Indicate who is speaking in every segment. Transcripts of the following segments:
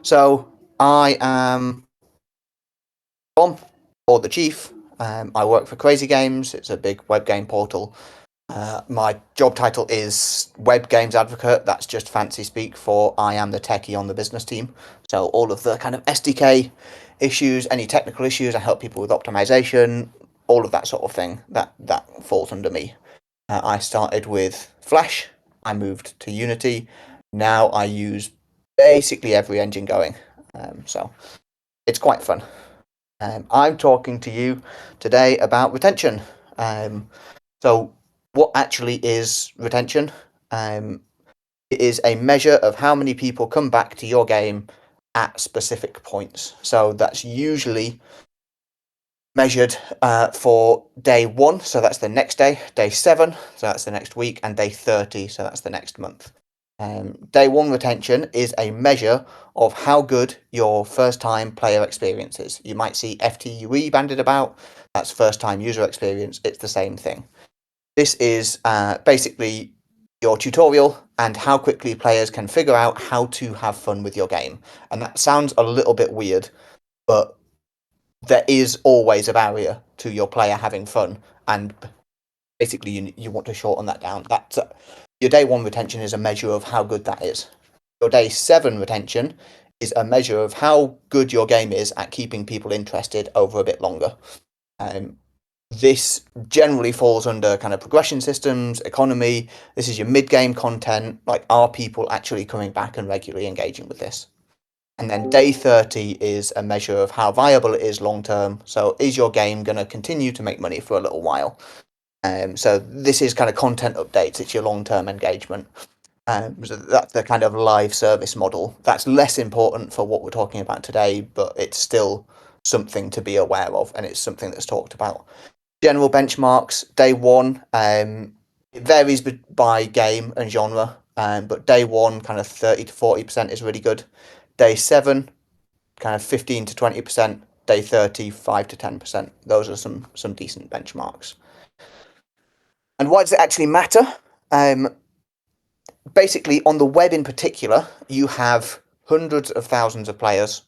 Speaker 1: So I am Tom, or theChief. I work for Crazy Games. It's a big web game portal. My job title is Web Games Advocate. That's just fancy speak for I am the techie on the business team. So all of the kind of SDK issues, any technical issues, I help people with optimization, all of that sort of thing. That falls under me. I started with Flash. I moved to Unity. Now I use basically every engine going. So it's quite fun. I'm talking to you today about retention. So what actually is retention? It is a measure of how many people come back to your game at specific points. So that's usually measured for day 1, so that's the next day, day 7, so that's the next week, and day 30, so that's the next month. Day 1 retention is a measure of how good your first time player experience is. You might see FTUE banded about, that's first time user experience, it's the same thing. This is basically your tutorial and how quickly players can figure out how to have fun with your game. And that sounds a little bit weird, but there is always a barrier to your player having fun, and basically you want to shorten that down. That's your day 1 retention is a measure of how good that is. Your day 7 retention is a measure of how good your game is at keeping people interested over a bit longer. This generally falls under kind of progression systems, economy. This is your mid-game content, like are people actually coming back and regularly engaging with this? And then day 30 is a measure of how viable it is long term. So is your game going to continue to make money for a little while? So this is kind of content updates. It's your long term engagement. So that's the kind of live service model. That's less important for what we're talking about today, but it's still something to be aware of, and it's something that's talked about. General benchmarks, day 1, it varies by game and genre, but day 1, kind of 30 to 40% is really good. Day 7, kind of 15 to 20%. Day 30, 5 to 10%. Those are some decent benchmarks. And why does it actually matter? Basically, on the web in particular, you have hundreds of thousands of players.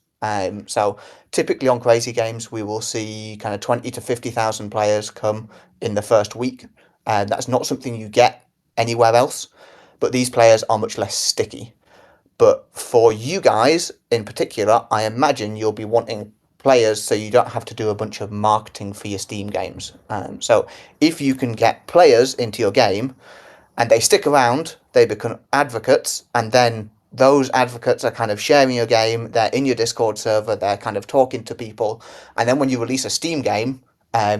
Speaker 1: So typically on Crazy Games, we will see kind of 20 to 50,000 players come in the first week. That's not something you get anywhere else, but these players are much less sticky. But for you guys in particular, I imagine you'll be wanting players so you don't have to do a bunch of marketing for your Steam games. So if you can get players into your game and they stick around, they become advocates, and then those advocates are kind of sharing your game, they're in your Discord server, they're kind of talking to people, and then when you release a Steam game,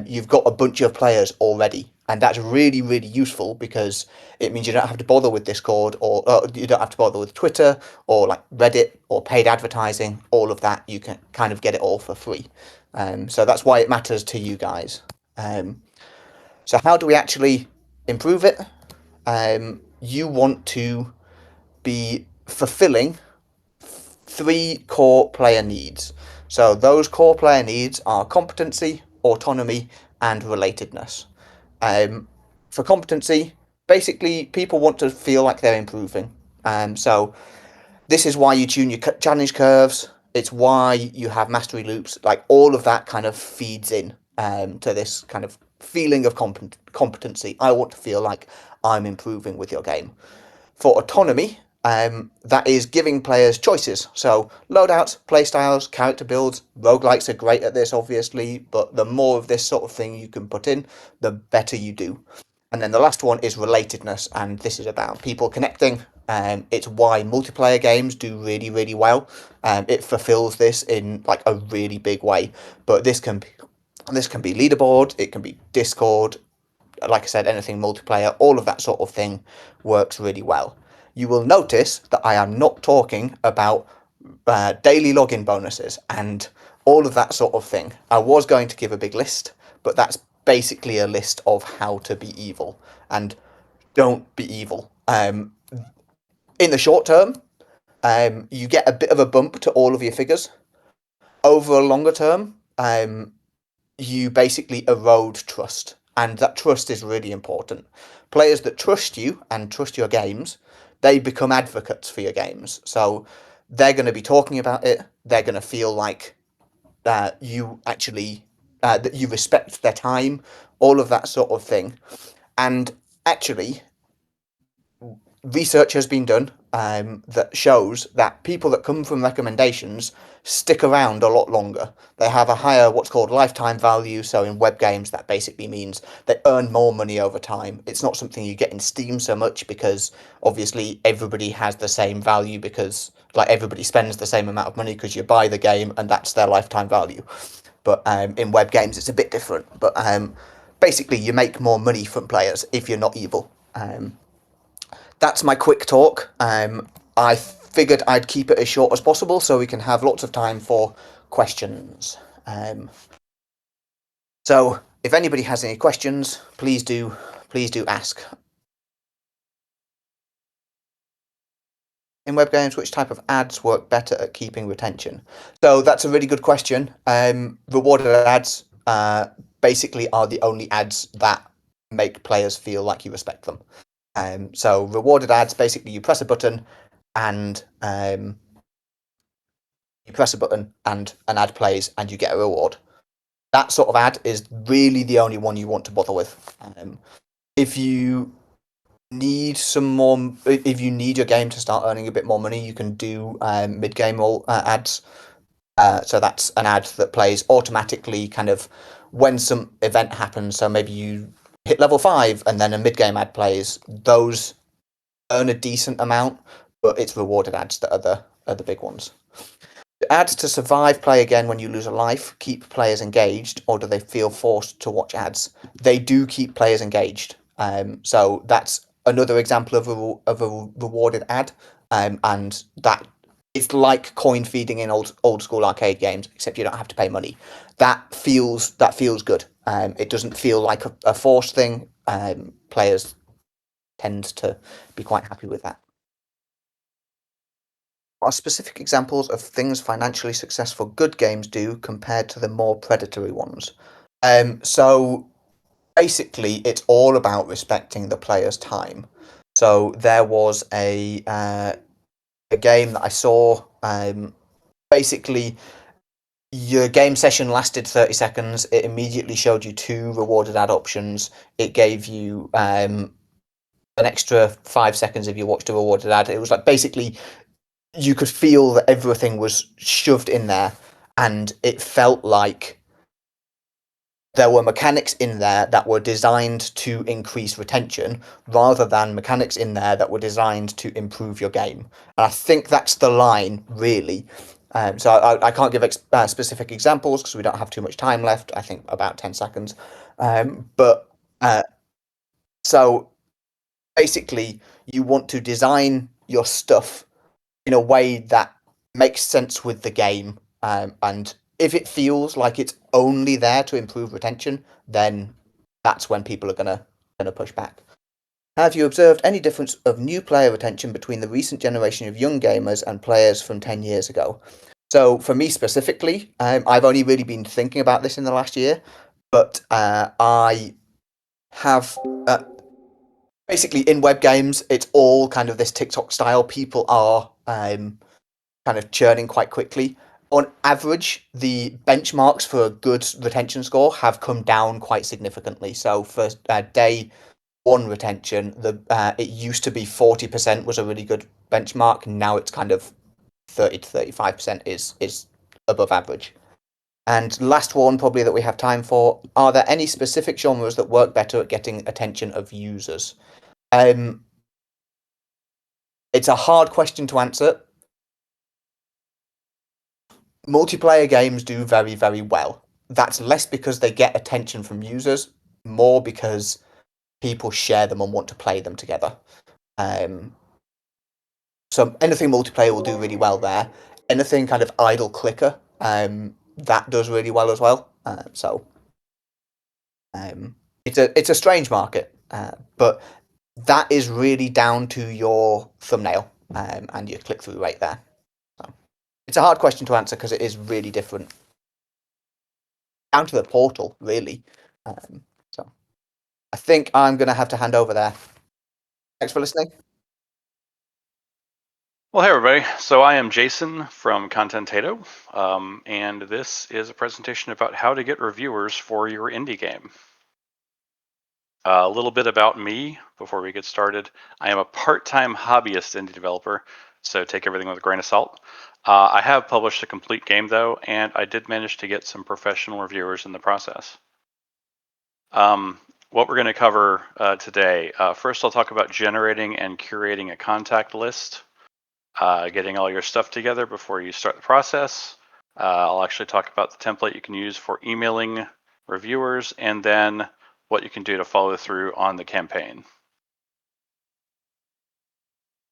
Speaker 1: you've got a bunch of players already. And that's really, really useful because it means you don't have to bother with Discord, or you don't have to bother with Twitter or like Reddit or paid advertising. All of that, you can kind of get it all for free. So that's why it matters to you guys. So how do we actually improve it? You want to be fulfilling 3 core player needs. So those core player needs are competency, autonomy, and relatedness. For competency, basically people want to feel like they're improving. So this is why you tune your challenge curves. It's why you have mastery loops. Like all of that kind of feeds in to this kind of feeling of competency. I want to feel like I'm improving with your game. For autonomy, that is giving players choices. So loadouts, playstyles, character builds, roguelikes are great at this, obviously, but the more of this sort of thing you can put in, the better you do. And then the last one is relatedness, and this is about people connecting. It's why multiplayer games do really, really well. It fulfills this in like a really big way. But this can be leaderboard, it can be Discord, like I said, anything multiplayer, all of that sort of thing works really well. You will notice that I am not talking about daily login bonuses and all of that sort of thing. I was going to give a big list, but that's basically a list of how to be evil. And don't be evil. In the short term, you get a bit of a bump to all of your figures. Over a longer term, you basically erode trust. And that trust is really important. Players that trust you and trust your games, they become advocates for your games. So they're going to be talking about it. They're going to feel like you actually that you respect their time, all of that sort of thing. And actually, research has been done that shows that people that come from recommendations stick around a lot longer. They have a higher what's called lifetime value. So in web games, that basically means they earn more money over time. It's not something you get in Steam so much because obviously everybody has the same value because like everybody spends the same amount of money because you buy the game and that's their lifetime value. But in web games, it's a bit different. But basically, you make more money from players if you're not evil. That's my quick talk. I figured I'd keep it as short as possible so we can have lots of time for questions. So if anybody has any questions, please do ask. In web games, which type of ads work better at keeping retention? So that's a really good question. Rewarded ads basically are the only ads that make players feel like you respect them. So rewarded ads, basically you press a button and an ad plays and you get a reward. That sort of ad is really the only one you want to bother with. If you need if you need your game to start earning a bit more money, you can do mid-game ads. So that's an ad that plays automatically kind of when some event happens. So maybe you hit level 5 and then a mid-game ad plays. Those earn a decent amount, but it's rewarded ads that are the big ones. Do ads to survive play again when you lose a life keep players engaged, or do they feel forced to watch ads? They do keep players engaged. So that's another example of a rewarded ad, and that it's like coin feeding in old school arcade games, except you don't have to pay money. That feels good. It doesn't feel like a forced thing. Players tend to be quite happy with that. Are specific examples of things financially successful good games do compared to the more predatory ones? So basically, it's all about respecting the player's time. So there was a game that I saw. Basically, your game session lasted 30 seconds. It immediately showed you 2 rewarded ad options. It gave you an extra 5 seconds if you watched a rewarded ad. It was like basically you could feel that everything was shoved in there, and it felt like there were mechanics in there that were designed to increase retention rather than mechanics in there that were designed to improve your game. And I think that's the line, really. So I can't give specific examples because we don't have too much time left. I think about 10 seconds. But so basically, you want to design your stuff in a way that makes sense with the game. And if it feels like it's only there to improve retention, then that's when people are gonna push back. Have you observed any difference of new player retention between the recent generation of young gamers and players from 10 years ago? So for me specifically, I've only really been thinking about this in the last year, but I have basically in web games, it's all kind of this TikTok style. People are kind of churning quite quickly. On average, the benchmarks for a good retention score have come down quite significantly. So for day 1 retention, it used to be 40% was a really good benchmark. Now it's kind of 30 to 35% is above average. And last one, probably that we have time for, are there any specific genres that work better at getting attention of users? It's a hard question to answer. Multiplayer games do very, very well. That's less because they get attention from users, more because people share them and want to play them together. So anything multiplayer will do really well there. Anything kind of idle clicker, that does really well as well. So it's a strange market, but that is really down to your thumbnail and your click through rate there. So it's a hard question to answer because it is really different. Down to the portal, really. So I think I'm going to have to hand over there. Thanks for listening.
Speaker 2: Well, hey everybody. So I am Jason from Contentato, and this is a presentation about how to get reviewers for your indie game. A little bit about me before we get started. I am a part-time hobbyist indie developer, so take everything with a grain of salt. I have published a complete game though, and I did manage to get some professional reviewers in the process. What we're going to cover today. First, I'll talk about generating and curating a contact list. Getting all your stuff together before you start the process. I'll actually talk about the template you can use for emailing reviewers, and then what you can do to follow through on the campaign.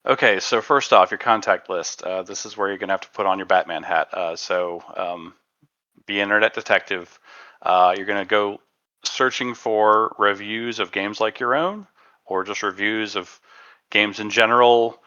Speaker 2: Okay, so first off, your contact list. This is where you're going to have to put on your Batman hat. Be internet detective. You're going to go searching for reviews of games like your own, or just reviews of games in general.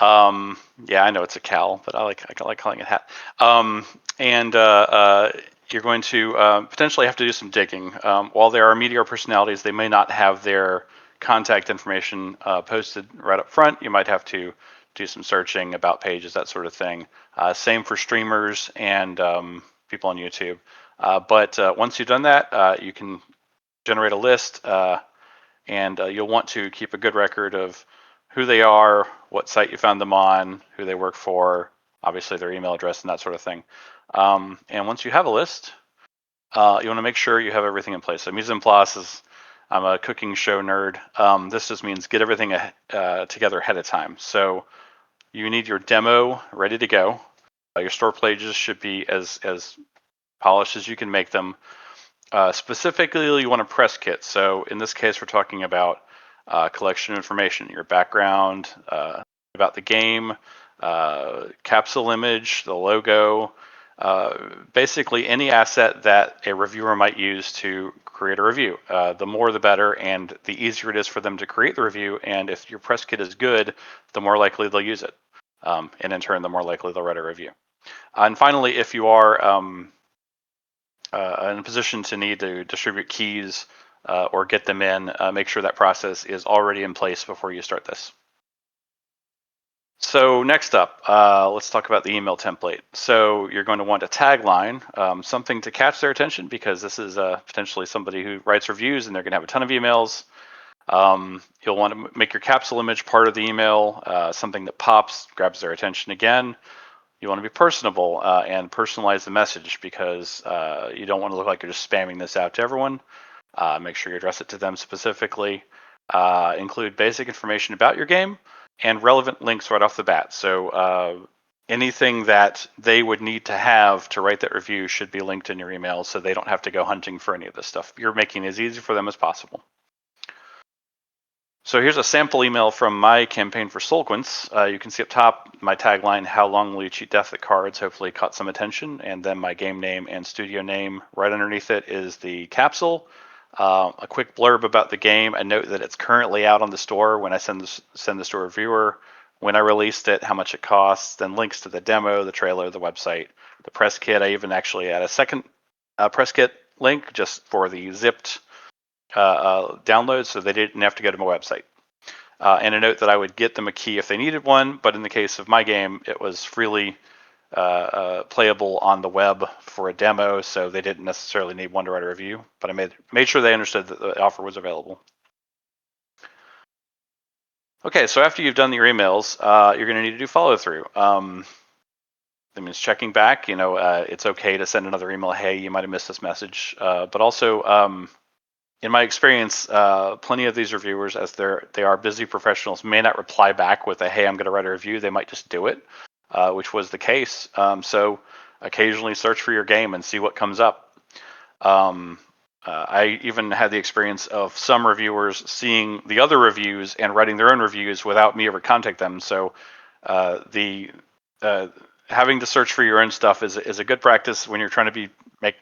Speaker 2: Yeah, I know it's a cowl, but I like calling it hat. And You're going to potentially have to do some digging. While there are media personalities, they may not have their contact information posted right up front. You might have to do some searching about pages, that sort of thing. Same for streamers and people on YouTube. But once you've done that, you can generate a list, and you'll want to keep a good record of who they are, what site you found them on, who they work for, obviously their email address and that sort of thing. And once you have a list, you want to make sure you have everything in place. So mise en place is, I'm a cooking show nerd. This just means get everything together ahead of time. So you need your demo ready to go. Your store pages should be as polished as you can make them. Specifically, you want a press kit. So in this case, we're talking about collection information, your background, about the game, capsule image, the logo, basically any asset that a reviewer might use to create a review. The more the better, and the easier it is for them to create the review. And if your press kit is good, the more likely they'll use it. And in turn, the more likely they'll write a review. And finally, if you are in a position to need to distribute keys or get them in, make sure that process is already in place before you start this. So next up, let's talk about the email template. So you're going to want a tagline, something to catch their attention, because this is potentially somebody who writes reviews and they're going to have a ton of emails. You'll want to make your capsule image part of the email, something that pops, grabs their attention again. You want to be personable and personalize the message, because you don't want to look like you're just spamming this out to everyone. Make sure you address it to them specifically. Include basic information about your game and relevant links right off the bat. So anything that they would need to have to write that review should be linked in your email, so they don't have to go hunting for any of this stuff. You're making it as easy for them as possible. So here's a sample email from my campaign for Solquence. You can see up top my tagline, "How long will you cheat death at cards?" Hopefully caught some attention. And then my game name and studio name. Right underneath it is the capsule. A quick blurb about the game. A note that it's currently out on the store when I send this to a reviewer. When I released it, how much it costs. Then links to the demo, the trailer, the website, the press kit. I even actually add a second press kit link just for the zipped download, so they didn't have to go to my website. And a note that I would get them a key if they needed one, but in the case of my game, it was freely playable on the web for a demo, so they didn't necessarily need one to write a review, but I made sure they understood that the offer was available. Okay, so after you've done your emails, you're going to need to do follow through. That means checking back. It's okay to send another email. Hey, you might have missed this message, but also in my experience, plenty of these reviewers, as they are busy professionals, may not reply back with a "Hey, I'm going to write a review." They might just do it, which was the case. So occasionally search for your game and see what comes up. I even had the experience of some reviewers seeing the other reviews and writing their own reviews without me ever contact them. So having to search for your own stuff is a good practice when you're trying to make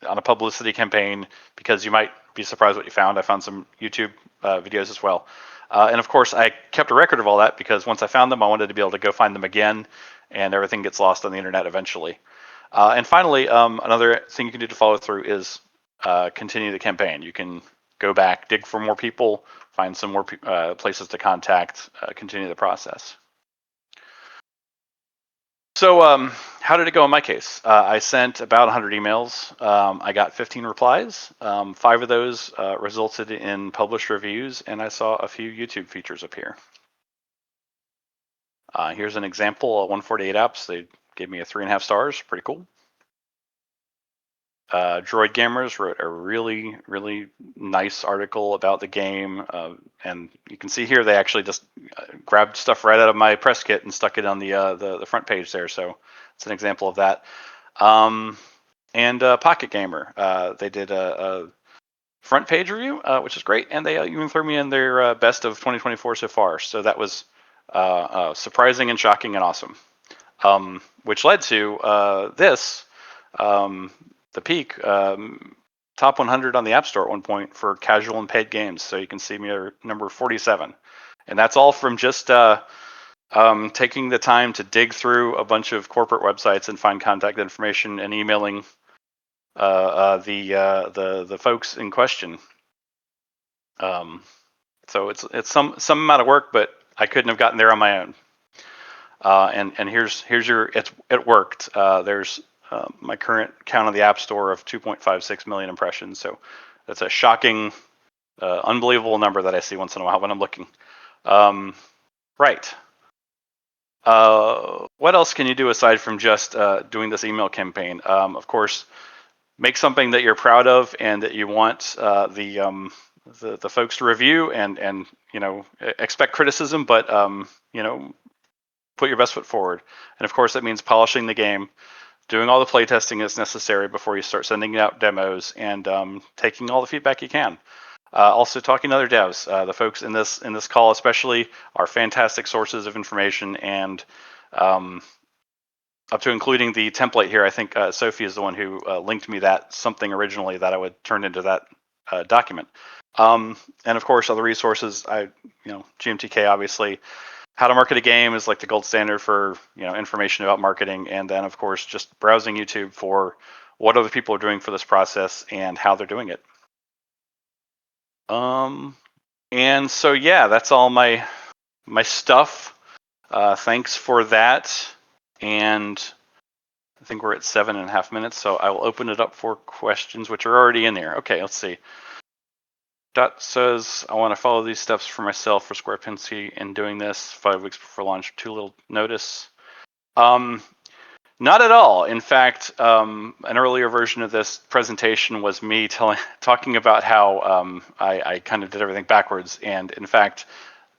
Speaker 2: on a publicity campaign, because you might be surprised what you found. I found some YouTube videos as well. And of course, I kept a record of all that, because once I found them, I wanted to be able to go find them again, and everything gets lost on the internet eventually. And finally, another thing you can do to follow through is continue the campaign. You can go back, dig for more people, find some more places to contact, continue the process. So how did it go in my case? I sent about 100 emails. I got 15 replies. 5 of those resulted in published reviews, and I saw a few YouTube features appear. Here's an example of 148 apps. They gave me a 3.5 stars. Pretty cool. Droid Gamers wrote a really, really nice article about the game, and you can see here they actually just grabbed stuff right out of my press kit and stuck it on the front page there. So it's an example of that. And Pocket Gamer, they did a front page review, which is great, and they even threw me in their best of 2024 so far. So that was surprising and shocking and awesome, which led to this. The peak, top 100 on the App Store at one point for casual and paid games. So you can see me at number 47. And that's all from just taking the time to dig through a bunch of corporate websites and find contact information and emailing the folks in question. So it's some amount of work, but I couldn't have gotten there on my own. And here's your it worked. There's my current count on the App Store of 2.56 million impressions. So that's a shocking, unbelievable number that I see once in a while when I'm looking. Right. What else can you do aside from just doing this email campaign? Of course, make something that you're proud of and that you want the folks to review, and expect criticism, but put your best foot forward. And of course, that means polishing the game, doing all the playtesting that's necessary before you start sending out demos, and taking all the feedback you can. Also talking to other devs. The folks in this call especially are fantastic sources of information, and up to including the template here. I think Sophie is the one who linked me that something originally that I would turn into that document. And of course, other resources. GMTK obviously. How to market a game is like the gold standard for information about marketing, and then of course just browsing YouTube for what other people are doing for this process and how they're doing it. And so yeah, that's all my stuff. Thanks for that, and I think we're at 7.5 minutes, so I will open it up for questions, which are already in there. Okay, let's see. Dot says, I want to follow these steps for myself for Square Pensy in doing this 5 weeks before launch, too little notice. Not at all. In fact, an earlier version of this presentation was me talking about how I kind of did everything backwards. And in fact,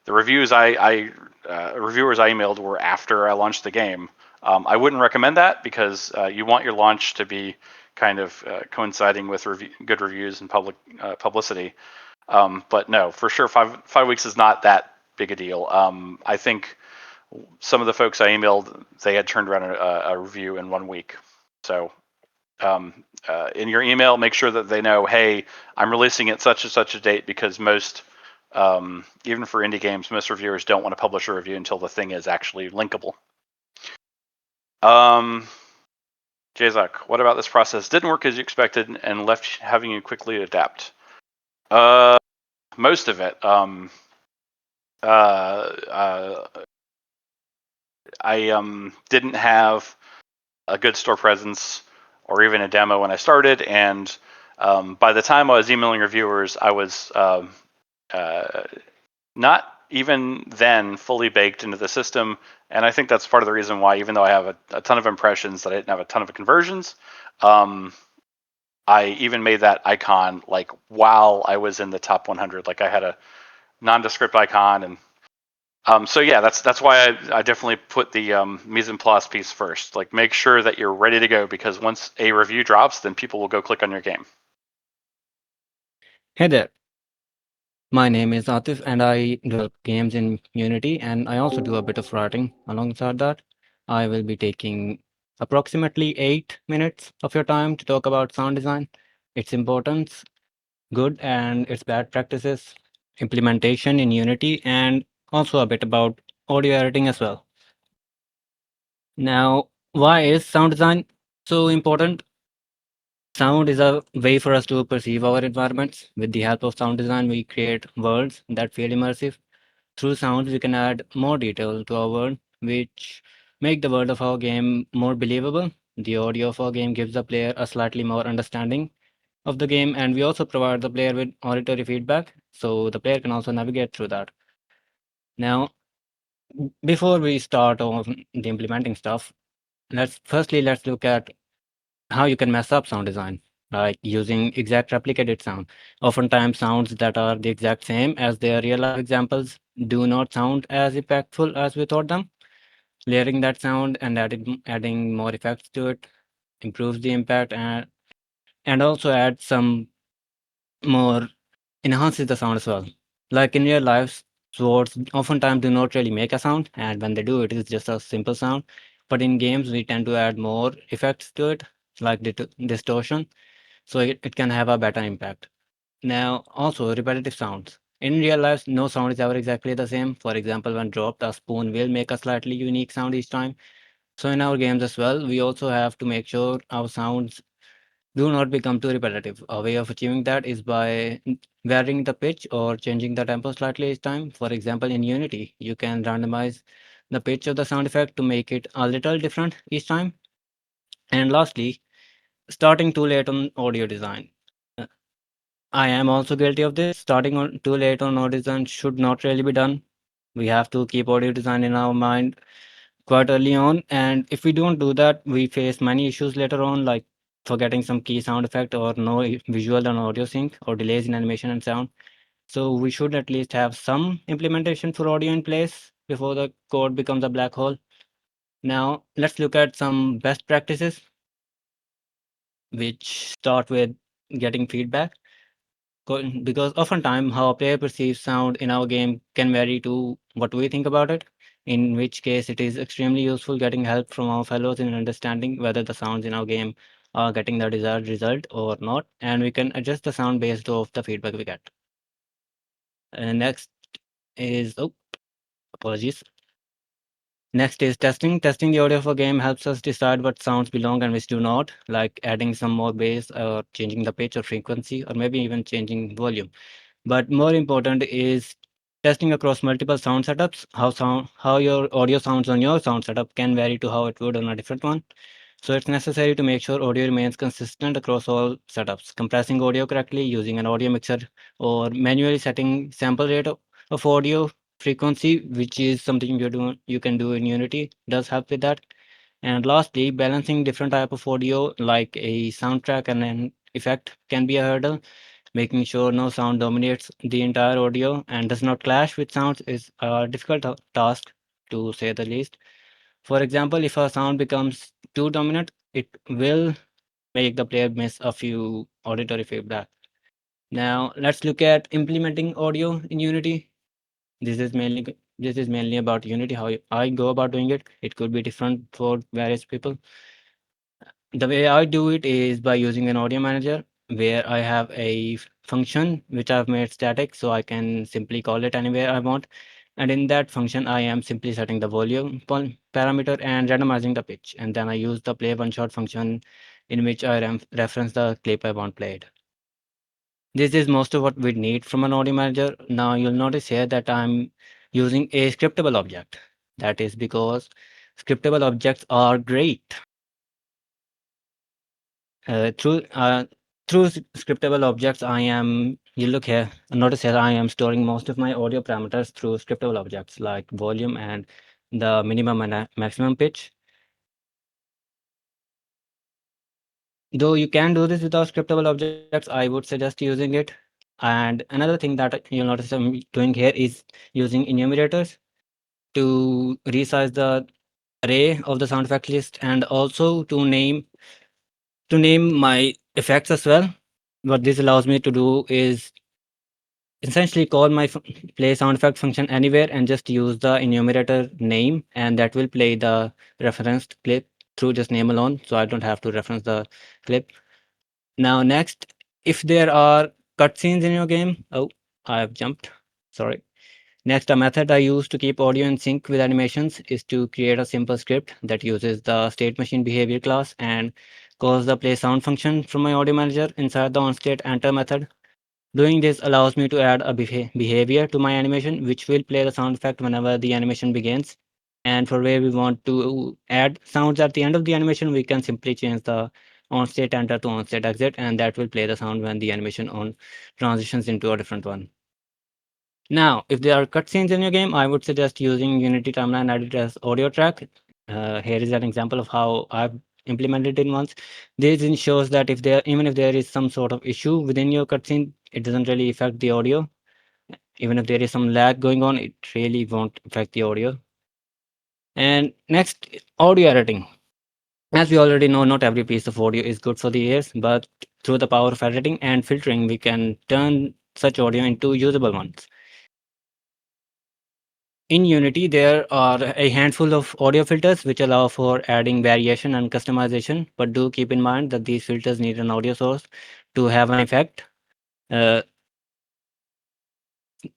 Speaker 2: the reviews reviewers I emailed were after I launched the game. I wouldn't recommend that because you want your launch to be kind of coinciding with good reviews and publicity. But no, for sure, five weeks is not that big a deal. I think some of the folks I emailed, they had turned around a review in 1 week. So in your email, make sure that they know, hey, I'm releasing it such and such a date, because most, even for indie games, most reviewers don't want to publish a review until the thing is actually linkable. Jazak, what about this process? Didn't work as you expected and left having you quickly adapt? Most of it. I didn't have a good store presence or even a demo when I started, and by the time I was emailing reviewers, I was not even then fully baked into the system. And I think that's part of the reason why, even though I have a ton of impressions, that I didn't have a ton of conversions. I even made that icon like while I was in the top 100. Like I had a nondescript icon, and so yeah, that's why I definitely put the mise en place piece first. Like make sure that you're ready to go, because once a review drops, then people will go click on your game.
Speaker 3: Hey there, my name is Atif and I develop games in Unity, and I also do a bit of writing alongside that. I will be taking approximately 8 minutes of your time to talk about sound design, its importance, good and its bad practices, implementation in Unity, and also a bit about audio editing as well. Now, why is sound design so important? Sound is a way for us to perceive our environments. With the help of sound design, we create worlds that feel immersive. Through sounds, we can add more detail to our world, which make the world of our game more believable. The audio of our game gives the player a slightly more understanding of the game, and we also provide the player with auditory feedback, so the player can also navigate through that. Now, before we start on the implementing stuff, let's look at how you can mess up sound design, like using exact replicated sound. Oftentimes, sounds that are the exact same as their real life examples do not sound as impactful as we thought them. Layering that sound and adding more effects to it improves the impact and also adds some more enhances the sound as well. Like in real life, swords oftentimes do not really make a sound, and when they do, it is just a simple sound. But in games, we tend to add more effects to it, like distortion, so it can have a better impact. Now, also repetitive sounds. In real life, no sound is ever exactly the same. For example, when dropped, a spoon will make a slightly unique sound each time. So in our games as well, we also have to make sure our sounds do not become too repetitive. A way of achieving that is by varying the pitch or changing the tempo slightly each time. For example, in Unity, you can randomize the pitch of the sound effect to make it a little different each time. And lastly, starting too late on audio design. Uh, I am also guilty of this. Starting on too late on audio design should not really be done. We have to keep audio design in our mind quite early on, and if we don't do that, we face many issues later on, like forgetting some key sound effect or no visual and audio sync or delays in animation and sound. So we should at least have some implementation for audio in place before the code becomes a black hole. Now let's look at some best practices, which start with getting feedback. Because oftentimes how a player perceives sound in our game can vary to what we think about it, in which case it is extremely useful getting help from our fellows in understanding whether the sounds in our game are getting the desired result or not, and we can adjust the sound based off the feedback we get. And next is, oh, apologies. Next is testing. Testing the audio of a game helps us decide what sounds belong and which do not, like adding some more bass or changing the pitch or frequency, or maybe even changing volume. But more important is testing across multiple sound setups. How your audio sounds on your sound setup can vary to how it would on a different one. So it's necessary to make sure audio remains consistent across all setups. Compressing audio correctly using an audio mixer or manually setting sample rate of audio frequency, which is something you can do in Unity, does help with that. And lastly, balancing different type of audio like a soundtrack and an effect can be a hurdle. Making sure no sound dominates the entire audio and does not clash with sounds is a difficult task, to say the least. For example, if a sound becomes too dominant, it will make the player miss a few auditory feedback. Now, let's look at implementing audio in Unity. This is mainly about Unity, how I go about doing it. It could be different for various people. The way I do it is by using an audio manager where I have a function which I've made static, so I can simply call it anywhere I want. And in that function, I am simply setting the volume parameter and randomizing the pitch. And then I use the play one shot function in which I reference the clip I want played. This is most of what we need from an audio manager. Now you'll notice here that I'm using a scriptable object. That is because scriptable objects are great. Uh, through uh, through scriptable objects, you look here, notice here, I am storing most of my audio parameters through scriptable objects like volume and the minimum and maximum pitch. Though you can do this without scriptable objects, I would suggest using it. And another thing that you'll notice I'm doing here is using enumerators to resize the array of the sound effect list and also to name my effects as well. What this allows me to do is essentially call my play sound effect function anywhere and just use the enumerator name, and that will play the referenced clip through just name alone, so I don't have to reference the clip. Now next, if there are cutscenes in your game, oh, I have jumped, sorry. Next, a method I use to keep audio in sync with animations is to create a simple script that uses the state machine behavior class and calls the play sound function from my audio manager inside the onState enter method. Doing this allows me to add a behavior to my animation, which will play the sound effect whenever the animation begins. And for where we want to add sounds at the end of the animation, we can simply change the on-state enter to on-state exit, and that will play the sound when the animation on transitions into a different one. Now, if there are cutscenes in your game, I would suggest using Unity Timeline Edit as audio track. Here is an example of how I've implemented it once. This ensures that even if there is some sort of issue within your cutscene, it doesn't really affect the audio. Even if there is some lag going on, it really won't affect the audio. And next, audio editing. As we already know, not every piece of audio is good for the ears, but through the power of editing and filtering, we can turn such audio into usable ones. In Unity, there are a handful of audio filters which allow for adding variation and customization, but do keep in mind that these filters need an audio source to have an effect. Uh,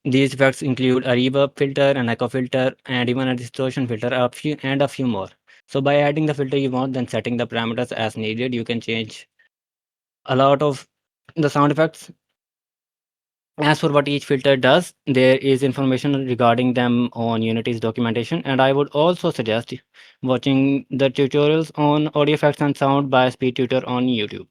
Speaker 3: these effects include a reverb filter, an echo filter, and even a distortion filter, a few more. So by adding the filter you want, then setting the parameters as needed, you can change a lot of the sound effects. As for what each filter does, there is information regarding them on Unity's documentation, and I would also suggest watching the tutorials on audio effects and sound by Speed Tutor on YouTube.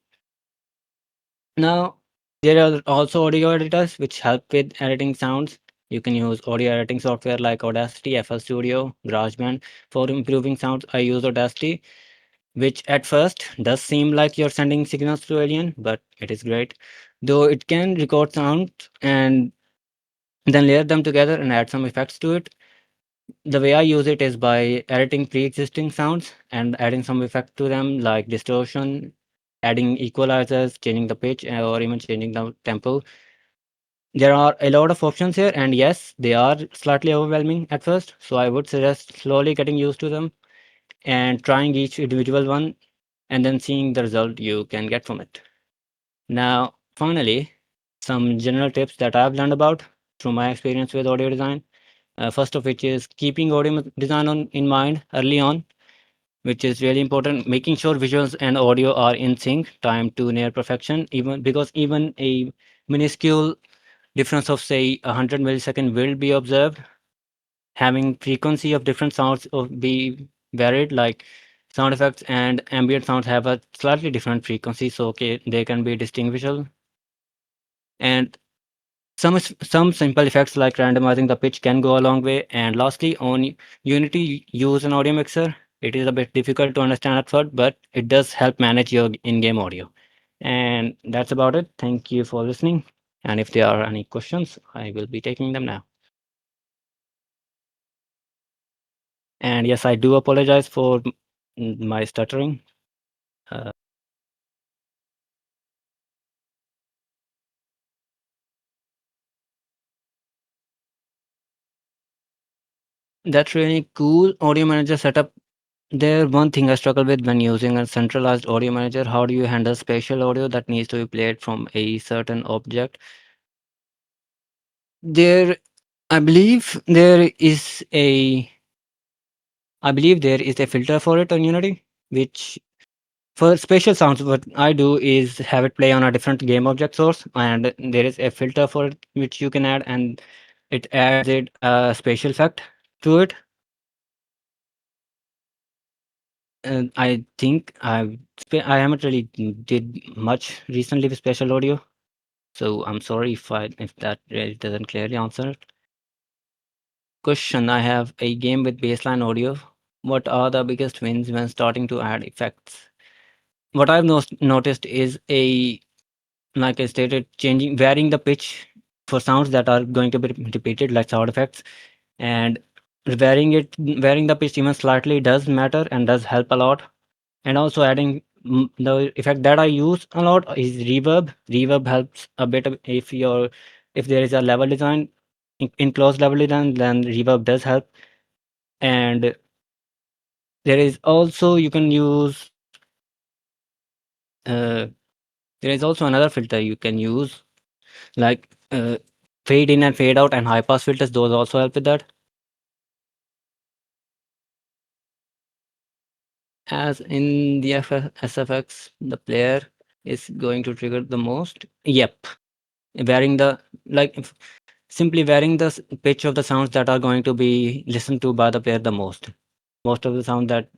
Speaker 3: Now, there are also audio editors which help with editing sounds. You can use audio editing software like Audacity, FL Studio, GarageBand. For improving sounds, I use Audacity, which at first does seem like you're sending signals to Alien, but it is great. Though it can record sound and then layer them together and add some effects to it. The way I use it is by editing pre-existing sounds and adding some effect to them, like distortion, adding equalizers, changing the pitch, or even changing the tempo. There are a lot of options here, and yes, they are slightly overwhelming at first, so I would suggest slowly getting used to them and trying each individual one and then seeing the result you can get from it. Now, finally, some general tips that I've learned about through my experience with audio design. First of which is keeping audio design in mind early on, which is really important. Making sure visuals and audio are in sync, time to near perfection, even a minuscule difference of say 100 millisecond will be observed. Having frequency of different sounds be varied, like sound effects and ambient sounds have a slightly different frequency, so okay, they can be distinguishable. And some simple effects like randomizing the pitch can go a long way. And lastly, on Unity, use an audio mixer. It is a bit difficult to understand at first, but it does help manage your in-game audio. And that's about it. Thank you for listening. And if there are any questions, I will be taking them now. And yes, I do apologize for my stuttering. That's really cool. Audio manager setup. There, one thing I struggle with when using a centralized audio manager, how do you handle spatial audio that needs to be played from a certain object? There, I believe there is a filter for it on Unity, which for spatial sounds, what I do is have it play on a different game object source, and there is a filter for it which you can add, and it adds it a spatial effect to it. And I think I haven't really did much recently with spatial audio, so I'm sorry if that really doesn't clearly answer it. Question: I have a game with baseline audio. What are the biggest wins when starting to add effects? What I've noticed is like I stated, varying the pitch for sounds that are going to be repeated, like sound effects, and varying the pitch even slightly does matter and does help a lot. And also adding the effect that I use a lot is reverb. Reverb helps a bit if there is a level design in closed level design, then reverb does help. And there is also you can use there is also another filter you can use, like fade in and fade out and high pass filters. Those also help with that. As in the SFX, the player is going to trigger the most. Yep, varying the simply varying the pitch of the sounds that are going to be listened to by the player the most. most of the sound that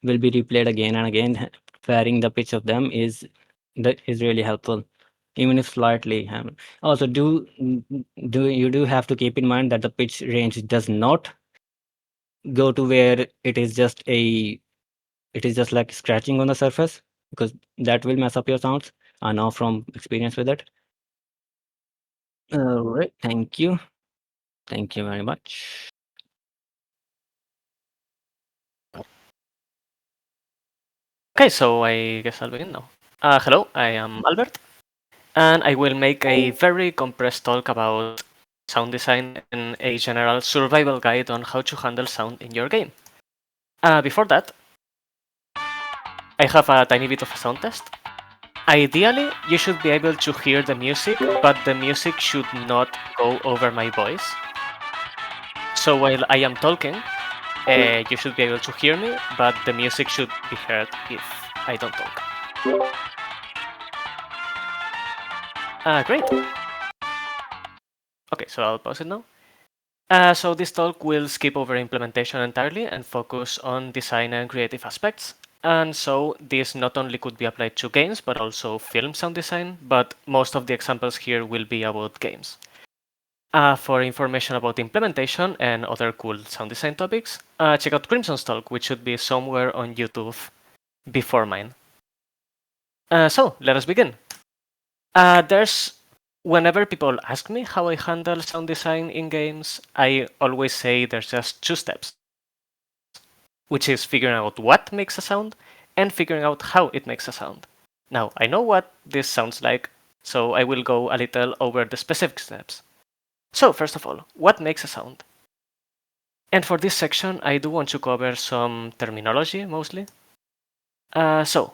Speaker 3: will be replayed again and again, varying the pitch of them is really helpful, even if slightly. Also, do have to keep in mind that the pitch range does not go to where it is just like scratching on the surface, because that will mess up your sounds. I know from experience with it. All right, thank you very much.
Speaker 4: Okay, so I guess I'll begin now. Hello, I am Albert, and I will make a very compressed talk about sound design and a general survival guide on how to handle sound in your game. Before that, I have a tiny bit of a sound test. Ideally, you should be able to hear the music, but the music should not go over my voice. So while I am talking, you should be able to hear me, but the music should be heard if I don't talk. Great. Okay, so I'll pause it now. So this talk will skip over implementation entirely and focus on design and creative aspects. And so this not only could be applied to games, but also film sound design, but most of the examples here will be about games. For information about implementation and other cool sound design topics, check out Crimson's talk, which should be somewhere on YouTube before mine. So let us begin. Whenever people ask me how I handle sound design in games, I always say there's just two steps, which is figuring out what makes a sound and figuring out how it makes a sound. Now, I know what this sounds like, so I will go a little over the specific steps. So, first of all, what makes a sound? And for this section, I do want to cover some terminology, mostly. So,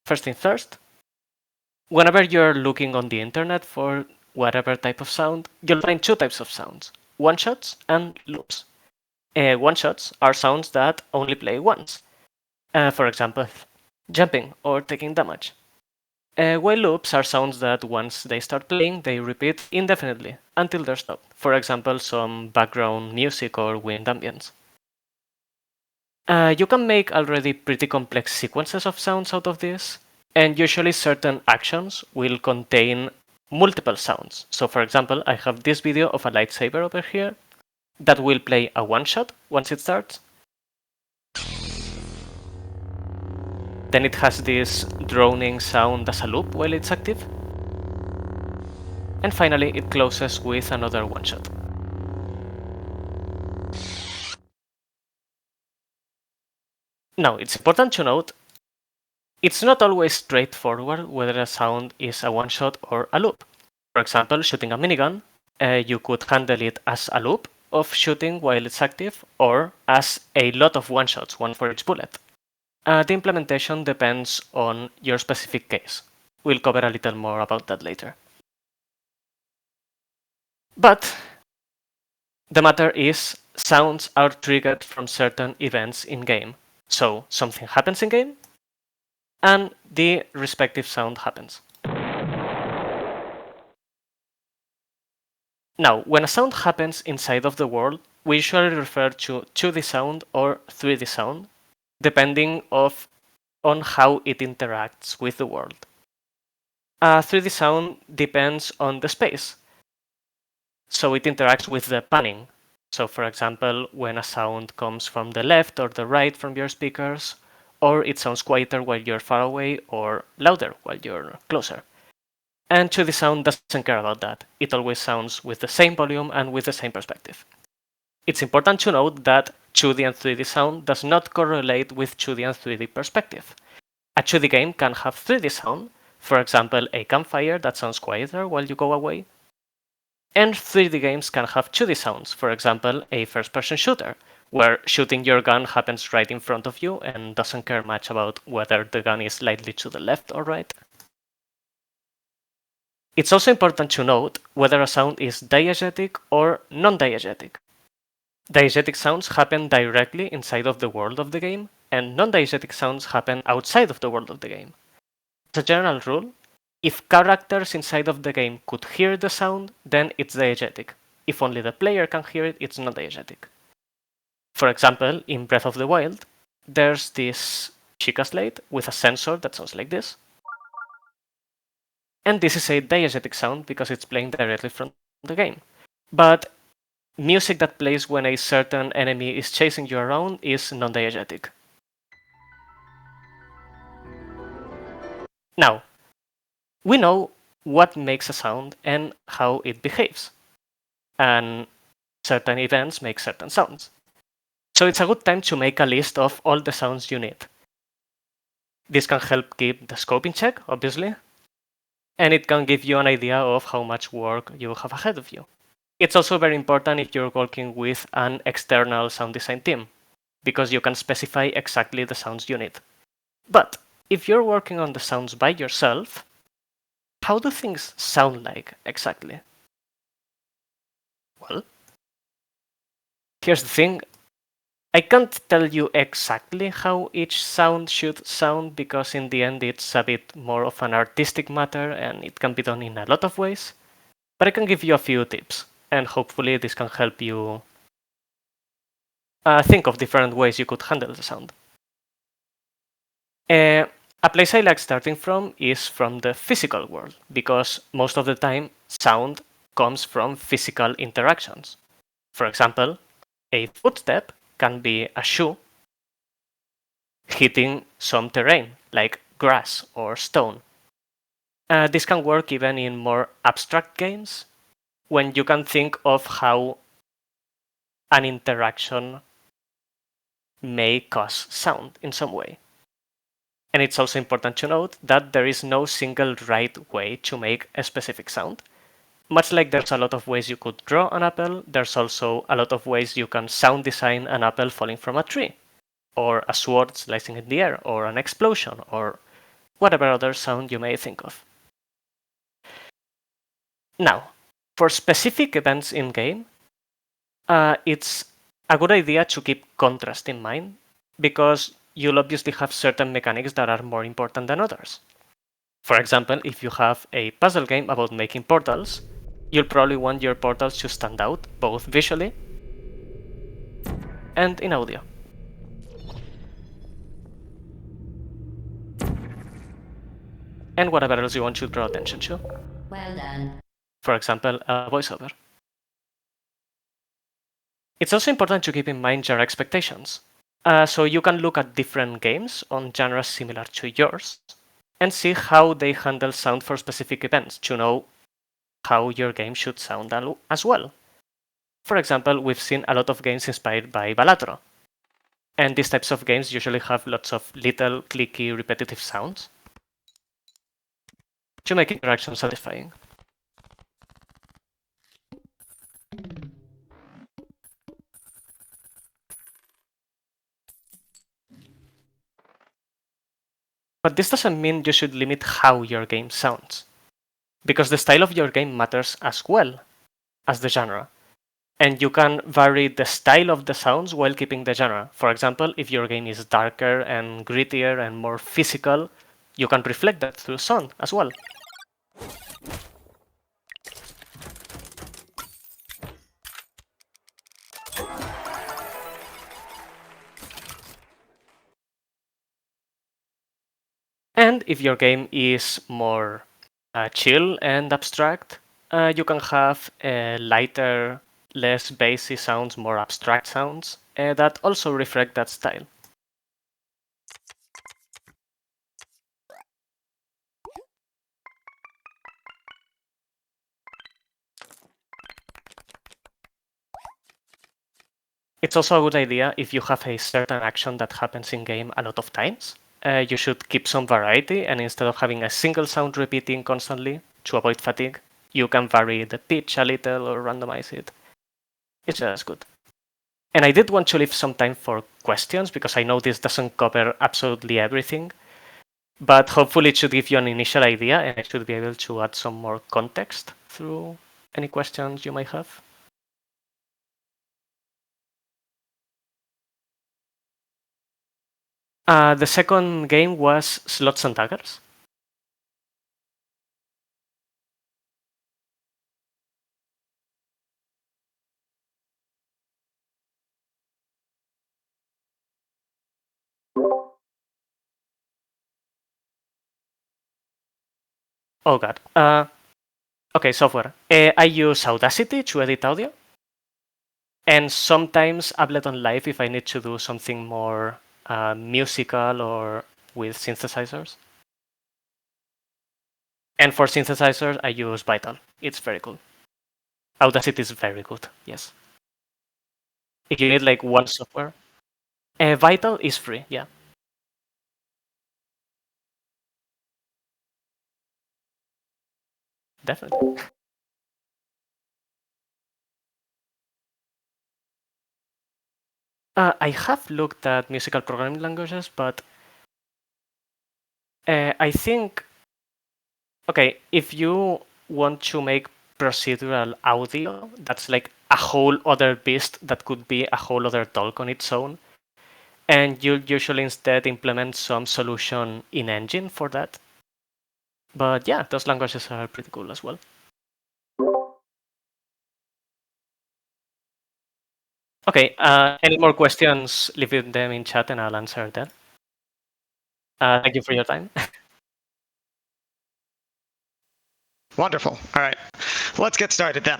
Speaker 4: first thing first, whenever you're looking on the internet for whatever type of sound, you'll find two types of sounds, one-shots and loops. One-shots are sounds that only play once. For example, jumping or taking damage. While loops are sounds that once they start playing, they repeat indefinitely until they're stopped. For example, some background music or wind ambience. You can make already pretty complex sequences of sounds out of this, and usually certain actions will contain multiple sounds. So for example, I have this video of a lightsaber over here that will play a one-shot once it starts. Then it has this droning sound as a loop while it's active. And finally, it closes with another one-shot. Now, it's important to note, it's not always straightforward whether a sound is a one-shot or a loop. For example, shooting a minigun, you could handle it as a loop of shooting while it's active, or as a lot of one-shots, one for each bullet. The implementation depends on your specific case. We'll cover a little more about that later. But the matter is, sounds are triggered from certain events in-game. So something happens in-game, and the respective sound happens. Now, when a sound happens inside of the world, we usually refer to 2D sound or 3D sound, depending on how it interacts with the world. 3D sound depends on the space. So it interacts with the panning. So for example, when a sound comes from the left or the right from your speakers, or it sounds quieter while you're far away or louder while you're closer. And 2D sound doesn't care about that. It always sounds with the same volume and with the same perspective. It's important to note that 2D and 3D sound does not correlate with 2D and 3D perspective. A 2D game can have 3D sound, for example, a campfire that sounds quieter while you go away. And 3D games can have 2D sounds, for example, a first-person shooter, where shooting your gun happens right in front of you and doesn't care much about whether the gun is slightly to the left or right. It's also important to note whether a sound is diegetic or non-diegetic. Diegetic sounds happen directly inside of the world of the game, and non-diegetic sounds happen outside of the world of the game. As a general rule, if characters inside of the game could hear the sound, then it's diegetic. If only the player can hear it, it's not diegetic. For example, in Breath of the Wild, there's this Chica slate with a sensor that sounds like this. And this is a diegetic sound because it's playing directly from the game. But music that plays when a certain enemy is chasing you around is non-diegetic. Now, we know what makes a sound and how it behaves. And certain events make certain sounds. So it's a good time to make a list of all the sounds you need. This can help keep the scope in check, obviously, and it can give you an idea of how much work you have ahead of you. It's also very important if you're working with an external sound design team, because you can specify exactly the sounds you need. But if you're working on the sounds by yourself, how do things sound like exactly? Well, here's the thing. I can't tell you exactly how each sound should sound because in the end it's a bit more of an artistic matter and it can be done in a lot of ways. But I can give you a few tips and hopefully this can help you think of different ways you could handle the sound. A place I like starting from is from the physical world because most of the time sound comes from physical interactions. For example, a footstep can be a shoe hitting some terrain, like grass or stone. This can work even in more abstract games, when you can think of how an interaction may cause sound in some way. And it's also important to note that there is no single right way to make a specific sound. Much like there's a lot of ways you could draw an apple, there's also a lot of ways you can sound design an apple falling from a tree, or a sword slicing in the air, or an explosion, or whatever other sound you may think of. Now, for specific events in-game, it's a good idea to keep contrast in mind, because you'll obviously have certain mechanics that are more important than others. For example, if you have a puzzle game about making portals, you'll probably want your portals to stand out, both visually and in audio. And whatever else you want to draw attention to.
Speaker 5: Well done.
Speaker 4: For example, a voiceover. It's also important to keep in mind your expectations. So you can look at different games on genres similar to yours and see how they handle sound for specific events to know how your game should sound as well. For example, we've seen a lot of games inspired by Balatro. And these types of games usually have lots of little clicky repetitive sounds to make interaction satisfying. But this doesn't mean you should limit how your game sounds, because the style of your game matters as well as the genre. And you can vary the style of the sounds while keeping the genre. For example, if your game is darker and grittier and more physical, you can reflect that through sound as well. And if your game is more chill and abstract, you can have lighter, less bassy sounds, more abstract sounds that also reflect that style. It's also a good idea if you have a certain action that happens in-game a lot of times. You should keep some variety, and instead of having a single sound repeating constantly to avoid fatigue, you can vary the pitch a little or randomize it. It's just good. And I did want to leave some time for questions, because I know this doesn't cover absolutely everything, but hopefully it should give you an initial idea, and I should be able to add some more context through any questions you might have. The second game was Slots and Daggers. Oh god. Okay, software. I use Audacity to edit audio. And sometimes Ableton Live if I need to do something more musical or with synthesizers. And for synthesizers, I use Vital. It's very cool. Audacity is very good, yes. If you need like one software. Vital is free, yeah. Definitely. I have looked at musical programming languages, but I think, okay, if you want to make procedural audio, that's like a whole other beast that could be a whole other talk on its own. And you'll usually instead implement some solution in engine for that. But yeah, those languages are pretty cool as well. Okay, any more questions, leave them in chat and I'll answer them. Thank you for your time.
Speaker 5: Wonderful. All right, let's get started then.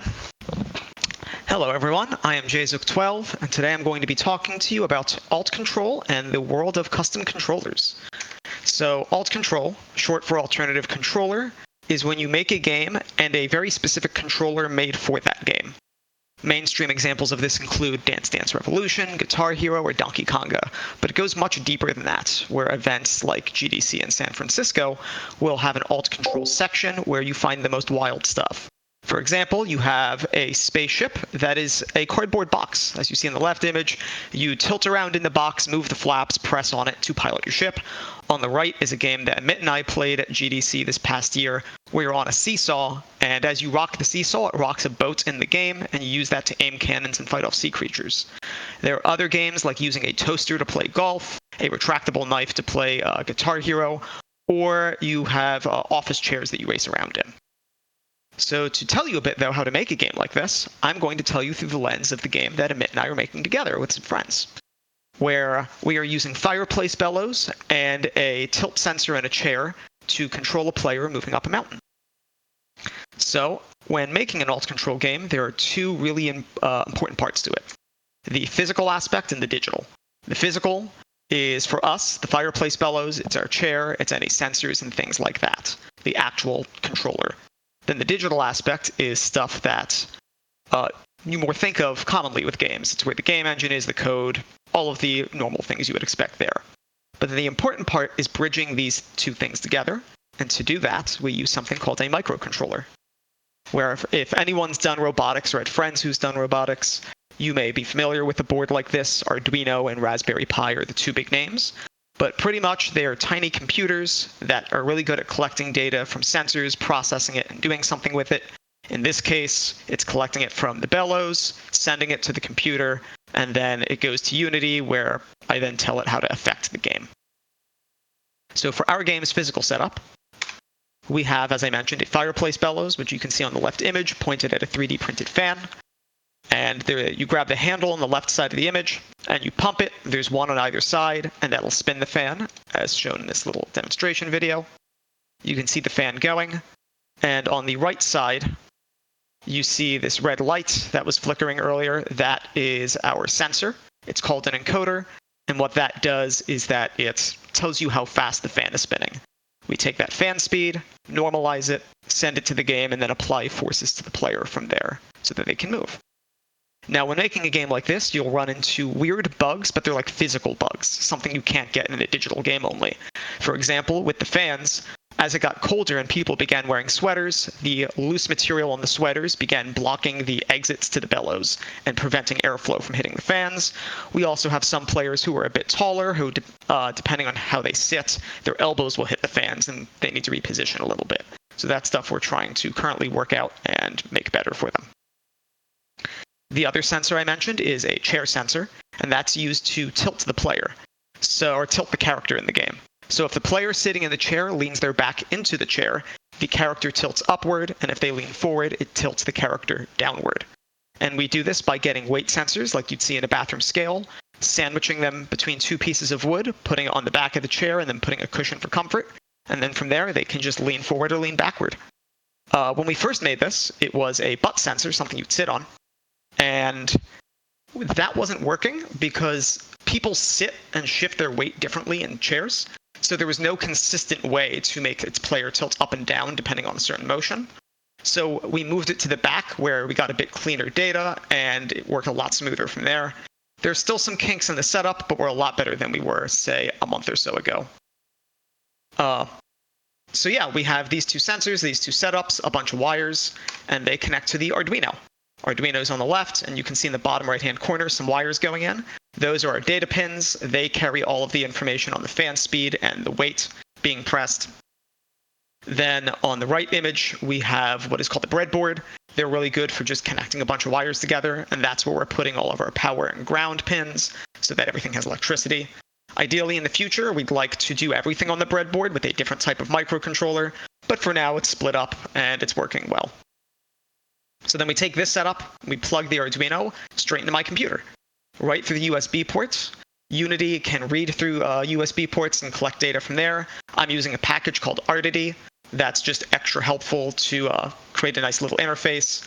Speaker 5: Hello everyone, I am JZook12, and today I'm going to be talking to you about alt control and the world of custom controllers. So alt control, short for alternative controller, is when you make a game and a very specific controller made for that game. Mainstream examples of this include Dance Dance Revolution, Guitar Hero, or Donkey Konga, but it goes much deeper than that, where events like GDC in San Francisco will have an alt control section where you find the most wild stuff. For example, you have a spaceship that is a cardboard box. As you see in the left image, you tilt around in the box, move the flaps, press on it to pilot your ship. On the right is a game that Mitt and I played at GDC this past year, where you're on a seesaw, and as you rock the seesaw, it rocks a boat in the game, and you use that to aim cannons and fight off sea creatures. There are other games like using a toaster to play golf, a retractable knife to play Guitar Hero, or you have office chairs that you race around in. So to tell you a bit, though, how to make a game like this, I'm going to tell you through the lens of the game that Amit and I are making together with some friends, where we are using fireplace bellows and a tilt sensor and a chair to control a player moving up a mountain. So when making an alt control game, there are two really important parts to it: the physical aspect and the digital. The physical is, for us, the fireplace bellows, it's our chair, it's any sensors and things like that, the actual controller. Then the digital aspect is stuff that you more think of commonly with games. It's where the game engine is, the code, all of the normal things you would expect there. But then the important part is bridging these two things together. And to do that, we use something called a microcontroller, where if anyone's done robotics or had friends who's done robotics, you may be familiar with a board like this. Arduino and Raspberry Pi are the two big names. But pretty much they are tiny computers that are really good at collecting data from sensors, processing it, and doing something with it. In this case, it's collecting it from the bellows, sending it to the computer, and then it goes to Unity, where I then tell it how to affect the game. So for our game's physical setup, we have, as I mentioned, a fireplace bellows, which you can see on the left image, pointed at a 3D printed fan. And there, you grab the handle on the left side of the image, and you pump it. There's one on either side, and that'll spin the fan, as shown in this little demonstration video. You can see the fan going. And on the right side, you see this red light that was flickering earlier. That is our sensor. It's called an encoder. And what that does is that it tells you how fast the fan is spinning. We take that fan speed, normalize it, send it to the game, and then apply forces to the player from there so that they can move. Now, when making a game like this, you'll run into weird bugs, but they're like physical bugs, something you can't get in a digital game only. For example, with the fans, as it got colder and people began wearing sweaters, the loose material on the sweaters began blocking the exits to the bellows and preventing airflow from hitting the fans. We also have some players who are a bit taller, who, depending on how they sit, their elbows will hit the fans and they need to reposition a little bit. So that's stuff we're trying to currently work out and make better for them. The other sensor I mentioned is a chair sensor, and that's used to tilt the player, or tilt the character in the game. So if the player sitting in the chair leans their back into the chair, the character tilts upward, and if they lean forward, it tilts the character downward. And we do this by getting weight sensors, like you'd see in a bathroom scale, sandwiching them between two pieces of wood, putting it on the back of the chair, and then putting a cushion for comfort. And then from there, they can just lean forward or lean backward. When we first made this, it was a butt sensor, something you'd sit on. And that wasn't working because people sit and shift their weight differently in chairs. So there was no consistent way to make its player tilt up and down depending on a certain motion. So we moved it to the back where we got a bit cleaner data and it worked a lot smoother from there. There's still some kinks in the setup, but we're a lot better than we were, say, a month or so ago. So yeah, we have these two sensors, these two setups, a bunch of wires, and they connect to the Arduino. Arduino's on the left, and you can see in the bottom right-hand corner some wires going in. Those are our data pins. They carry all of the information on the fan speed and the weight being pressed. Then on the right image, we have what is called the breadboard. They're really good for just connecting a bunch of wires together, and that's where we're putting all of our power and ground pins so that everything has electricity. Ideally, in the future, we'd like to do everything on the breadboard with a different type of microcontroller, but for now, it's split up and it's working well. So then we take this setup, we plug the Arduino straight into my computer, right through the USB ports. Unity can read through USB ports and collect data from there. I'm using a package called Artity. That's just extra helpful to create a nice little interface.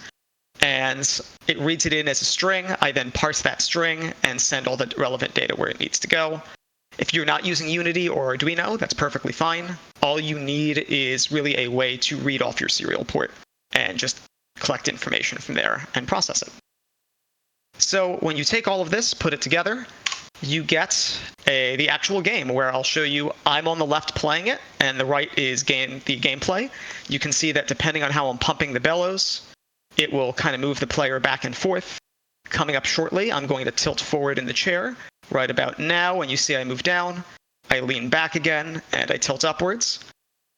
Speaker 5: And it reads it in as a string. I then parse that string and send all the relevant data where it needs to go. If you're not using Unity or Arduino, that's perfectly fine. All you need is really a way to read off your serial port and just collect information from there and process it. So when you take all of this, put it together, you get the actual game where I'll show you I'm on the left playing it and the right is the gameplay. You can see that depending on how I'm pumping the bellows, it will kind of move the player back and forth. Coming up shortly, I'm going to tilt forward in the chair. Right about now, when you see I move down, I lean back again and I tilt upwards.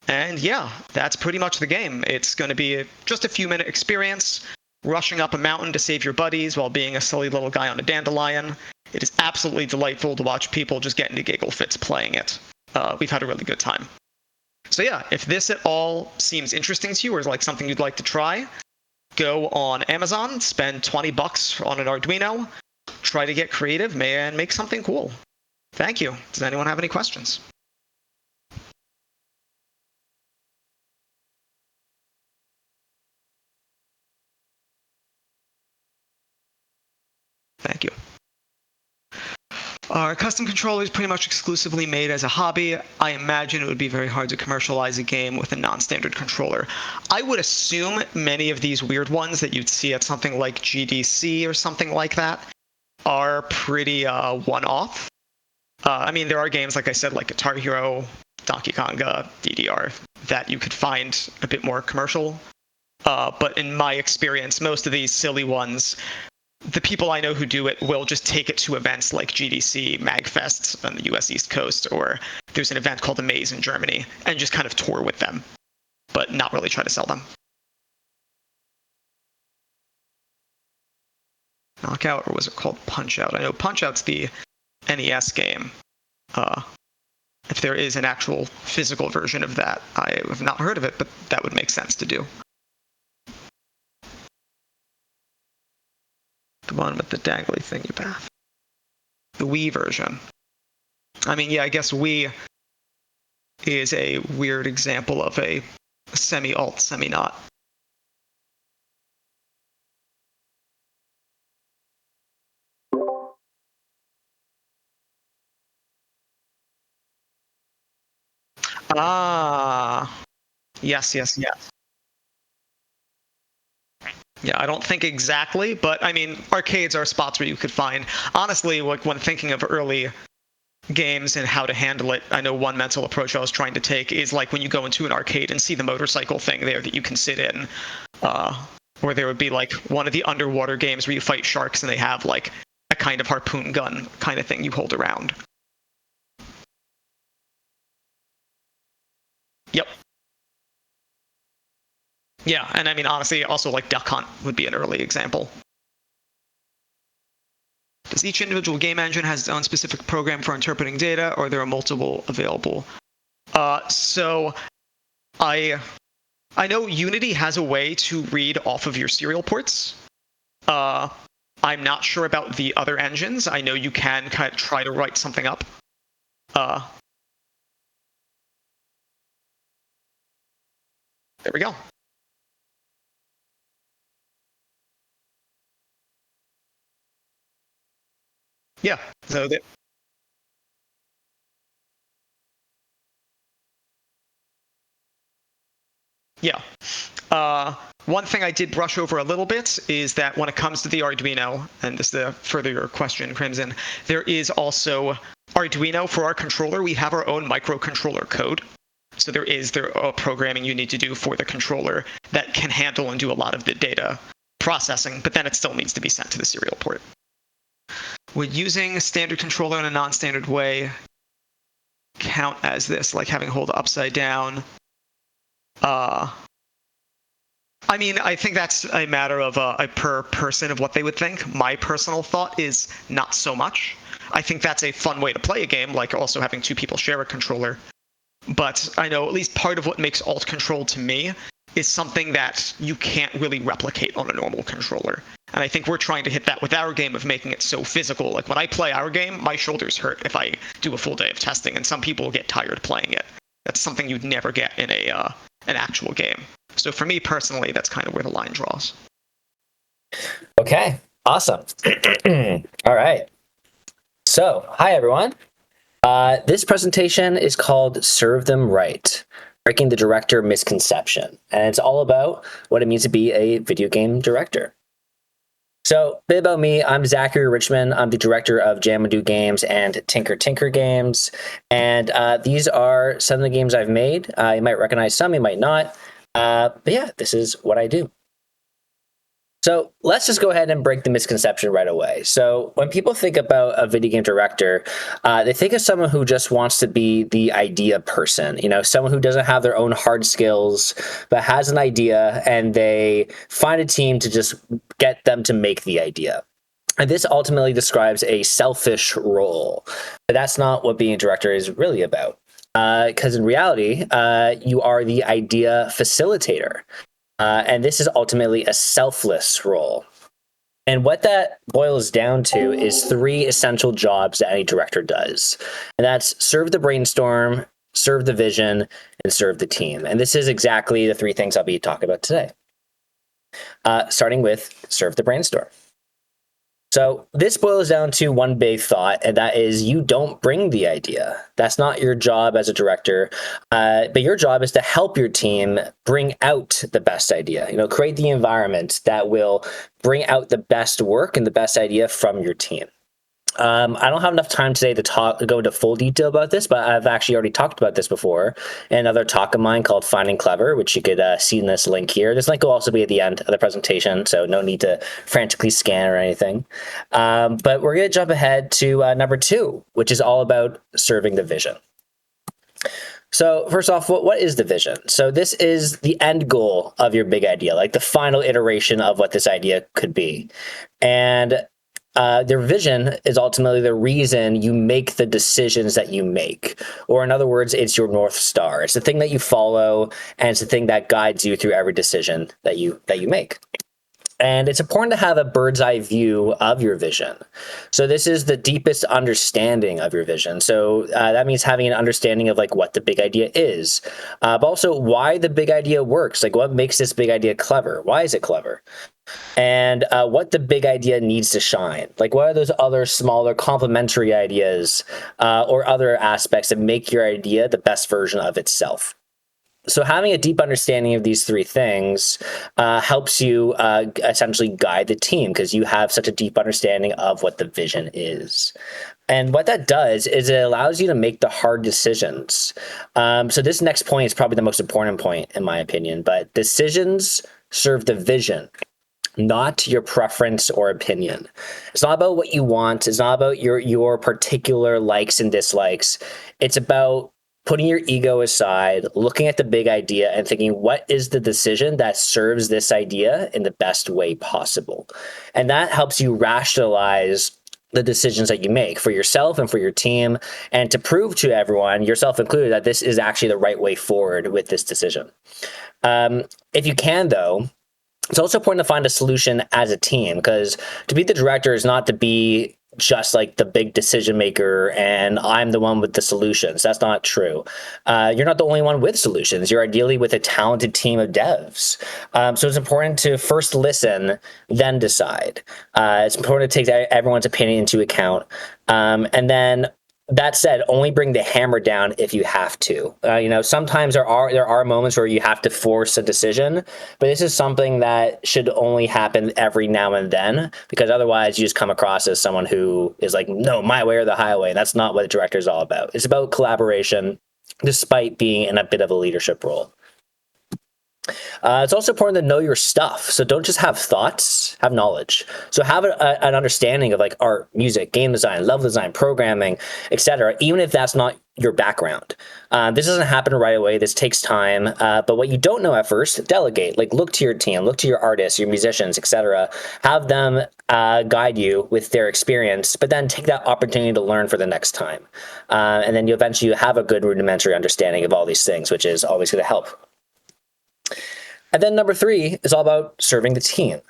Speaker 5: And yeah, that's pretty much the game. It's going to be just a few minute experience, rushing up a mountain to save your buddies while being a silly little guy on a dandelion. It is absolutely delightful to watch people just get into giggle fits playing it. We've had a really good time. So yeah, if this at all seems interesting to you or is like something you'd like to try, go on Amazon, spend $20 on an Arduino, try to get creative and make something cool. Thank you. Does anyone have any questions? Thank you. Our custom controller is pretty much exclusively made as a hobby. I imagine it would be very hard to commercialize a game with a non-standard controller. I would assume many of these weird ones that you'd see at something like GDC or something like that are pretty one-off. I mean, there are games, like I said, like Guitar Hero, Donkey Konga, DDR, that you could find a bit more commercial. But in my experience, most of these silly ones, the people I know who do it will just take it to events like GDC, MagFest on the US East Coast, or there's an event called Amaze in Germany, and just kind of tour with them, but not really try to sell them. Knockout, or was it called Punch-Out? I know Punch-Out's the NES game. If there is an actual physical version of that, I have not heard of it, but that would make sense to do. The one with the dangly thingy path. The Wii version. I mean, yeah, I guess Wii is a weird example of a semi-alt, semi-not. Ah, yes. Yeah, I don't think exactly, but I mean, arcades are spots where you could find. Honestly, like when thinking of early games and how to handle it, I know one mental approach I was trying to take is like when you go into an arcade and see the motorcycle thing there that you can sit in, or there would be like one of the underwater games where you fight sharks and they have like a kind of harpoon gun kind of thing you hold around. Yep. Yeah, and I mean, honestly, also like Duck Hunt would be an early example. Does each individual game engine has its own specific program for interpreting data, or there are multiple available? So I know Unity has a way to read off of your serial ports. I'm not sure about the other engines. I know you can kind of try to write something up. There we go. Yeah, so yeah. One thing I did brush over a little bit is that when it comes to the Arduino, and this is to further your question, Crimson, there is also Arduino for our controller. We have our own microcontroller code. So there is programming you need to do for the controller that can handle and do a lot of the data processing, but then it still needs to be sent to the serial port. Would using a standard controller in a non-standard way count as this, like having hold upside down? I mean, I think that's a matter of a per person of what they would think. My personal thought is not so much. I think that's a fun way to play a game, like also having two people share a controller. But I know at least part of what makes alt control to me is something that you can't really replicate on a normal controller. And I think we're trying to hit that with our game of making it so physical. Like when I play our game, my shoulders hurt if I do a full day of testing, and some people get tired playing it. That's something you'd never get in an actual game. So for me personally, that's kind of where the line draws.
Speaker 6: Okay, awesome. All right. So, hi everyone. This presentation is called Serve Them Right, Breaking the Director Misconception. And it's all about what it means to be a video game director. So, a bit about me, I'm Zachary Richman. I'm the director of GMDC Games and Tinker Games. And these are some of the games I've made. You might recognize some, you might not. But yeah, this is what I do. So let's just go ahead and break the misconception right away. So when people think about a video game director, they think of someone who just wants to be the idea person, you know, someone who doesn't have their own hard skills, but has an idea and they find a team to just get them to make the idea. And this ultimately describes a selfish role. But that's not what being a director is really about. Because in reality, you are the idea facilitator. And this is ultimately a selfless role. And what that boils down to is three essential jobs that any director does. And that's serve the brainstorm, serve the vision, and serve the team. And this is exactly the three things I'll be talking about today. Starting with serve the brainstorm. So this boils down to one big thought, and that is you don't bring the idea. That's not your job as a director, but your job is to help your team bring out the best idea, you know, create the environment that will bring out the best work and the best idea from your team. I don't have enough time today to go into full detail about this, but I've actually already talked about this before in another talk of mine called Finding Clever, which you could see in this link here. This link will also be at the end of the presentation, so no need to frantically scan or anything. But we're going to jump ahead to number 2, which is all about serving the vision. So first off, what is the vision? So this is the end goal of your big idea, like the final iteration of what this idea could be. And their vision is ultimately the reason you make the decisions that you make. Or in other words, it's your North Star. It's the thing that you follow, and it's the thing that guides you through every decision that you make. And it's important to have a bird's eye view of your vision. So this is the deepest understanding of your vision. So that means having an understanding of like what the big idea is, but also why the big idea works. Like what makes this big idea clever? Why is it clever? And what the big idea needs to shine. Like what are those other smaller complementary ideas or other aspects that make your idea the best version of itself? So having a deep understanding of these three things helps you essentially guide the team because you have such a deep understanding of what the vision is. And what that does is it allows you to make the hard decisions. So this next point is probably the most important point in my opinion, but decisions serve the vision, not your preference or opinion. It's not about what you want. It's not about your particular likes and dislikes. It's about putting your ego aside, looking at the big idea and thinking, what is the decision that serves this idea in the best way possible? And that helps you rationalize the decisions that you make for yourself and for your team, and to prove to everyone, yourself included, that this is actually the right way forward with this decision. If you can, though, It's also important to find a solution as a team, because to be the director is not to be just like the big decision maker and I'm the one with the solutions. That's not true. You're not the only one with solutions. You're ideally with a talented team of devs. So it's important to first listen, then decide. It's important to take everyone's opinion into account. And then that said, only bring the hammer down if you have to. Sometimes there are moments where you have to force a decision, but this is something that should only happen every now and then, because otherwise you just come across as someone who is like, no, my way or the highway. That's not what a director is all about. It's about collaboration, despite being in a bit of a leadership role. It's also important to know your stuff. So don't just have thoughts, have knowledge. So have an understanding of like art, music, game design, level design, programming, etc., even if that's not your background. This doesn't happen right away. This takes time. But what you don't know at first, delegate. Like look to your team, look to your artists, your musicians, etc. Have them guide you with their experience, but then take that opportunity to learn for the next time. And then you eventually have a good rudimentary understanding of all these things, which is always going to help. And then number 3 is all about serving the team.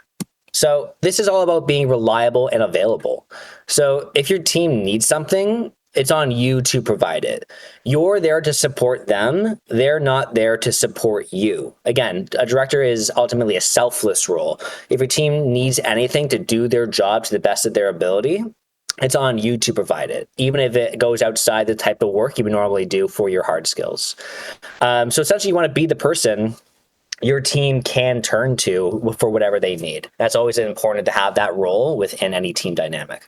Speaker 6: So this is all about being reliable and available. So if your team needs something, it's on you to provide it. You're there to support them. They're not there to support you. Again, a director is ultimately a selfless role. If your team needs anything to do their job to the best of their ability, it's on you to provide it, even if it goes outside the type of work you would normally do for your hard skills. So essentially, you want to be the person your team can turn to for whatever they need. That's always important to have that role within any team dynamic.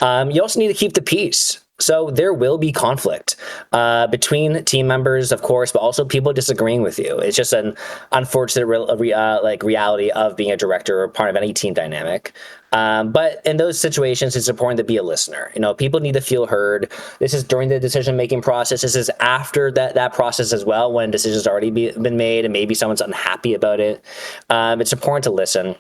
Speaker 6: You also need to keep the peace. So there will be conflict between team members, of course, but also people disagreeing with you. It's just an unfortunate reality of being a director or part of any team dynamic. But in those situations, it's important to be a listener. People need to feel heard. This is during the decision-making process. This is after that process as well, when decisions already been made and maybe someone's unhappy about it. It's important to listen.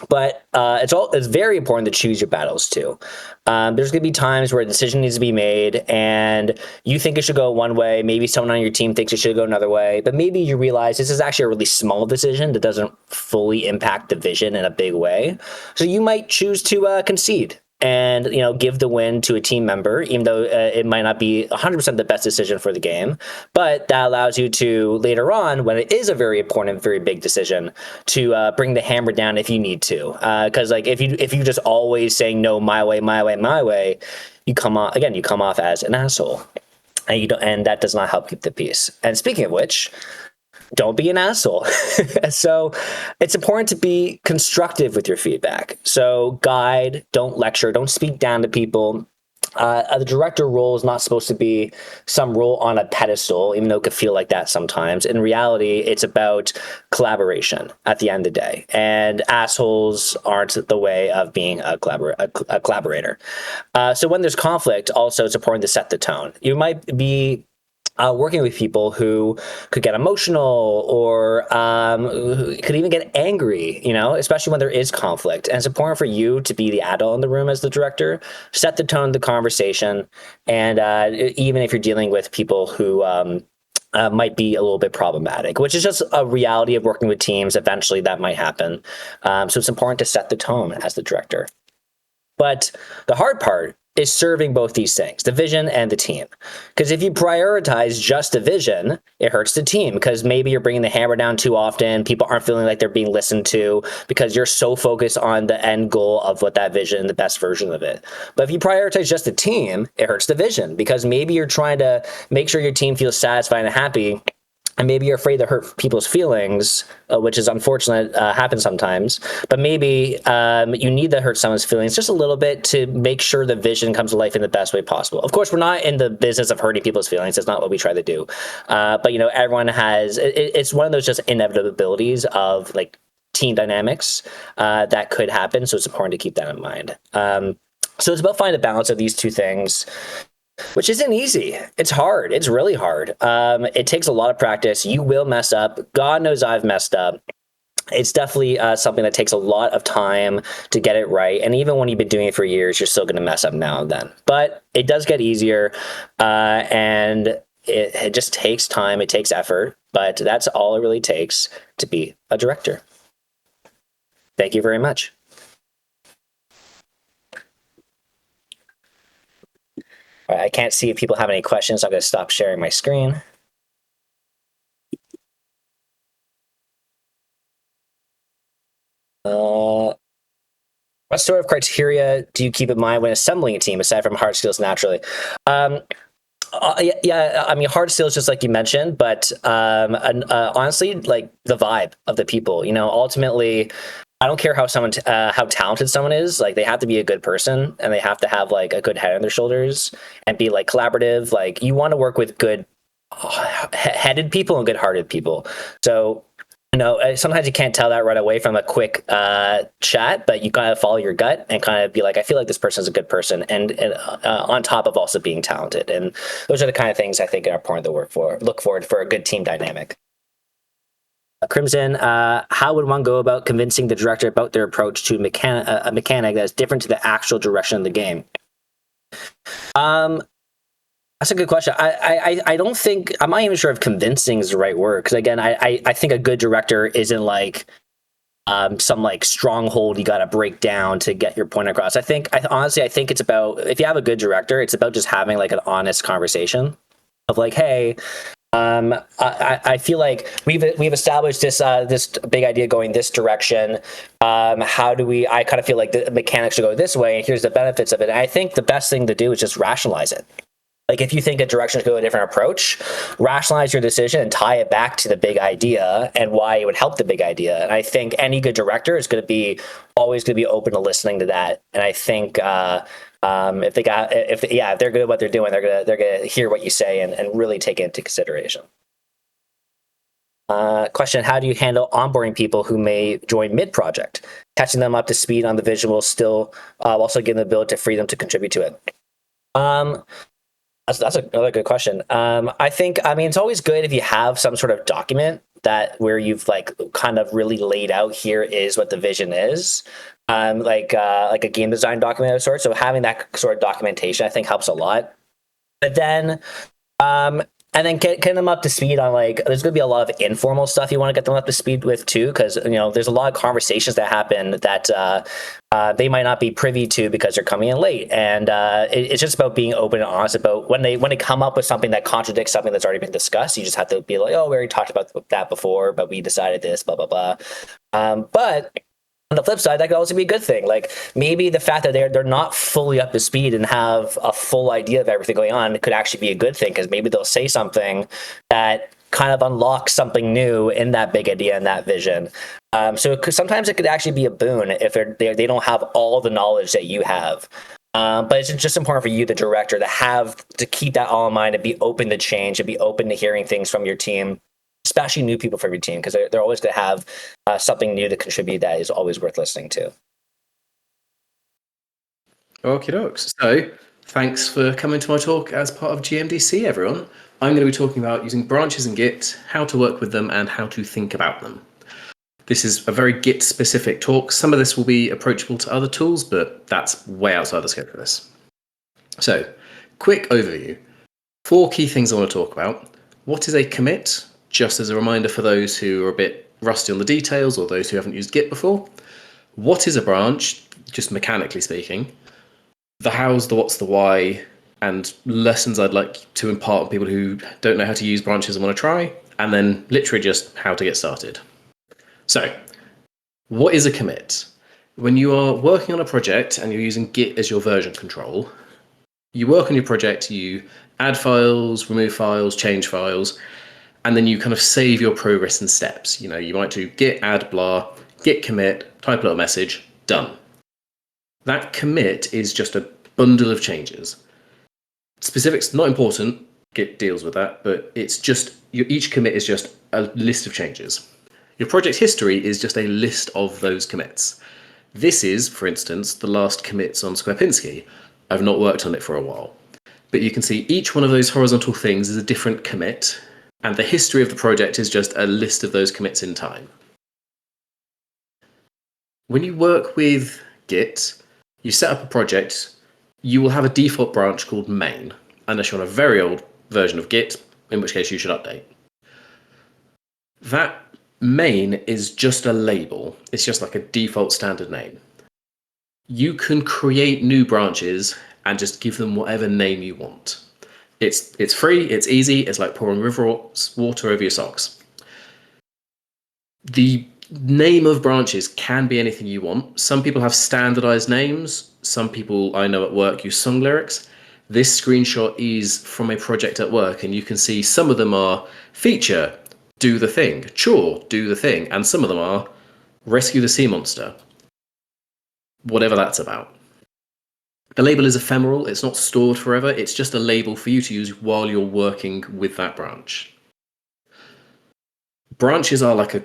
Speaker 6: But it's very important to choose your battles too. There's going to be times where a decision needs to be made and you think it should go one way. Maybe someone on your team thinks it should go another way. But maybe you realize this is actually a really small decision that doesn't fully impact the vision in a big way. So you might choose to concede and give the win to a team member, even though it might not be 100% the best decision for the game. But that allows you to later on, when it is a very important, very big decision, to bring the hammer down if you need to. Because if you just always saying no, my way, my way, my way, you come off as an asshole, and that does not help keep the peace. And speaking of which, don't be an asshole. So it's important to be constructive with your feedback. So guide, don't lecture, don't speak down to people. The director role is not supposed to be some role on a pedestal, even though it could feel like that sometimes. In reality, it's about collaboration at the end of the day. And assholes aren't the way of being a collaborator. So when there's conflict, also it's important to set the tone. You might be working with people who could get emotional or who could even get angry, especially when there is conflict. And it's important for you to be the adult in the room as the director, set the tone of the conversation. And even if you're dealing with people who might be a little bit problematic, which is just a reality of working with teams. Eventually that might happen. So it's important to set the tone as the director. But the hard part is serving both these things, the vision and the team. Because if you prioritize just the vision, it hurts the team, because maybe you're bringing the hammer down too often. People aren't feeling like they're being listened to because you're so focused on the end goal of what that vision, the best version of it. But if you prioritize just the team, it hurts the vision, because maybe you're trying to make sure your team feels satisfied and happy, and maybe you're afraid to hurt people's feelings, which is unfortunate, happens sometimes. But maybe you need to hurt someone's feelings just a little bit to make sure the vision comes to life in the best way possible. Of course, we're not in the business of hurting people's feelings. That's not what we try to do. But everyone has. It's one of those just inevitabilities of team dynamics that could happen. So it's important to keep that in mind. So it's about finding a balance of these two things, which isn't easy. It's hard. It's really hard. It takes a lot of practice. You will mess up. God knows I've messed up. It's definitely something that takes a lot of time to get it right. And even when you've been doing it for years, you're still going to mess up now and then. But it does get easier, and it just takes time. It takes effort. But that's all it really takes to be a director. Thank you very much. All right, I can't see if people have any questions. I'm going to stop sharing my screen. What sort of criteria do you keep in mind when assembling a team, aside from hard skills naturally? Yeah, I mean, hard skills, just like you mentioned, but honestly, like the vibe of the people. You know, ultimately, I don't care how talented someone is. Like, they have to be a good person, and they have to have like a good head on their shoulders and be like collaborative. Like, you want to work with good headed people and good hearted people. So, you know, sometimes you can't tell that right away from a quick chat, but you gotta follow your gut and kind of be like, I feel like this person is a good person, and on top of also being talented. And those are the kind of things I think are important to look forward for a good team dynamic. Crimson, how would one go about convincing the director about their approach to a mechanic that's different to the actual direction of the game? That's a good question. I don't think, I'm not even sure if convincing is the right word, because again, I think a good director isn't like some like stronghold you got to break down to get your point across. Honestly, I think it's about, if you have a good director, it's about just having like an honest conversation of like, hey, I feel like we've established this big idea going this direction. How do we? I kind of feel like the mechanics should go this way, and here's the benefits of it. And I think the best thing to do is just rationalize it. Like, if you think a direction should go a different approach, rationalize your decision and tie it back to the big idea and why it would help the big idea. And I think any good director is always going to be open to listening to that. And I think if they're good at what they're doing, they're gonna hear what you say and really take it into consideration. Question: how do you handle onboarding people who may join mid-project, catching them up to speed on the visuals, still also giving them the ability to free them to contribute to it? That's another good question. I mean, it's always good if you have some sort of document where you've like kind of really laid out, here is what the vision is, like a game design document of sorts. So having that sort of documentation, I think, helps a lot. But then, and then getting them up to speed on, like, there's going to be a lot of informal stuff you want to get them up to speed with too, because, you know, there's a lot of conversations that happen that they might not be privy to because they're coming in late. And it's just about being open and honest about when they come up with something that contradicts something that's already been discussed. You just have to be like, oh, we already talked about that before, but we decided this, blah, blah, blah. But on the flip side, that could also be a good thing. Like, maybe the fact that they're not fully up to speed and have a full idea of everything going on could actually be a good thing, because maybe they'll say something that kind of unlocks something new in that big idea and that vision. So sometimes it could actually be a boon if they don't have all the knowledge that you have. But it's just important for you, the director, to keep that all in mind and be open to change and be open to hearing things from your team, especially new people from your team, because they're always going to have something new to contribute that is always worth listening to.
Speaker 7: Okie dokes. So, thanks for coming to my talk as part of GMDC, everyone. I'm going to be talking about using branches in Git, how to work with them, and how to think about them. This is a very Git-specific talk. Some of this will be approachable to other tools, but that's way outside the scope of this. So, quick overview. 4 key things I want to talk about. What is a commit? Just as a reminder for those who are a bit rusty on the details or those who haven't used Git before. What is a branch, just mechanically speaking? The how's, the what's, the why, and lessons I'd like to impart on people who don't know how to use branches and want to try, and then literally just how to get started. So, what is a commit? When you are working on a project and you're using Git as your version control, you work on your project, you add files, remove files, change files, and then you kind of save your progress in steps. You know, you might do git add blah, git commit, type a little message, done. That commit is just a bundle of changes. Specifics, not important, Git deals with that, but it's just, each commit is just a list of changes. Your project history is just a list of those commits. This is, for instance, the last commits on Squarepinski. I've not worked on it for a while. But you can see each one of those horizontal things is a different commit, and the history of the project is just a list of those commits in time. When you work with Git, you set up a project, you will have a default branch called main, unless you're on a very old version of Git, in which case you should update. That Main is just a label. It's just like a default standard name. You can create new branches and just give them whatever name you want. It's free, it's easy, it's like pouring river water over your socks. The name of branches can be anything you want. Some people have standardized names. Some people I know at work use song lyrics. This screenshot is from a project at work, and you can see some of them are feature, do the thing, chore, do the thing, and some of them are rescue the sea monster. Whatever that's about. The label is ephemeral, it's not stored forever, it's just a label for you to use while you're working with that branch. Branches are like a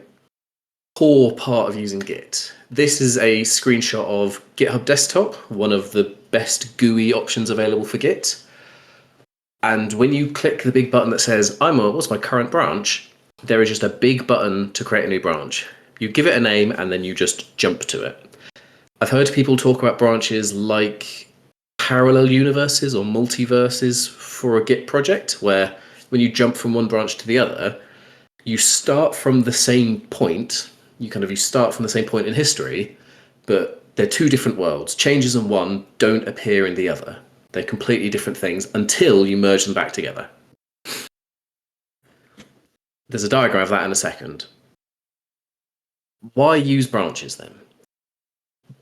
Speaker 7: core part of using Git. This is a screenshot of GitHub Desktop, one of the best GUI options available for Git. And when you click the big button that says, what's my current branch? There is just a big button to create a new branch. You give it a name and then you just jump to it. I've heard people talk about branches like parallel universes or multiverses for a Git project, where when you jump from one branch to the other, you start from the same point. You start from the same point in history, but they're two different worlds. Changes in one don't appear in the other. They're completely different things until you merge them back together. There's a diagram of that in a second. Why use branches then?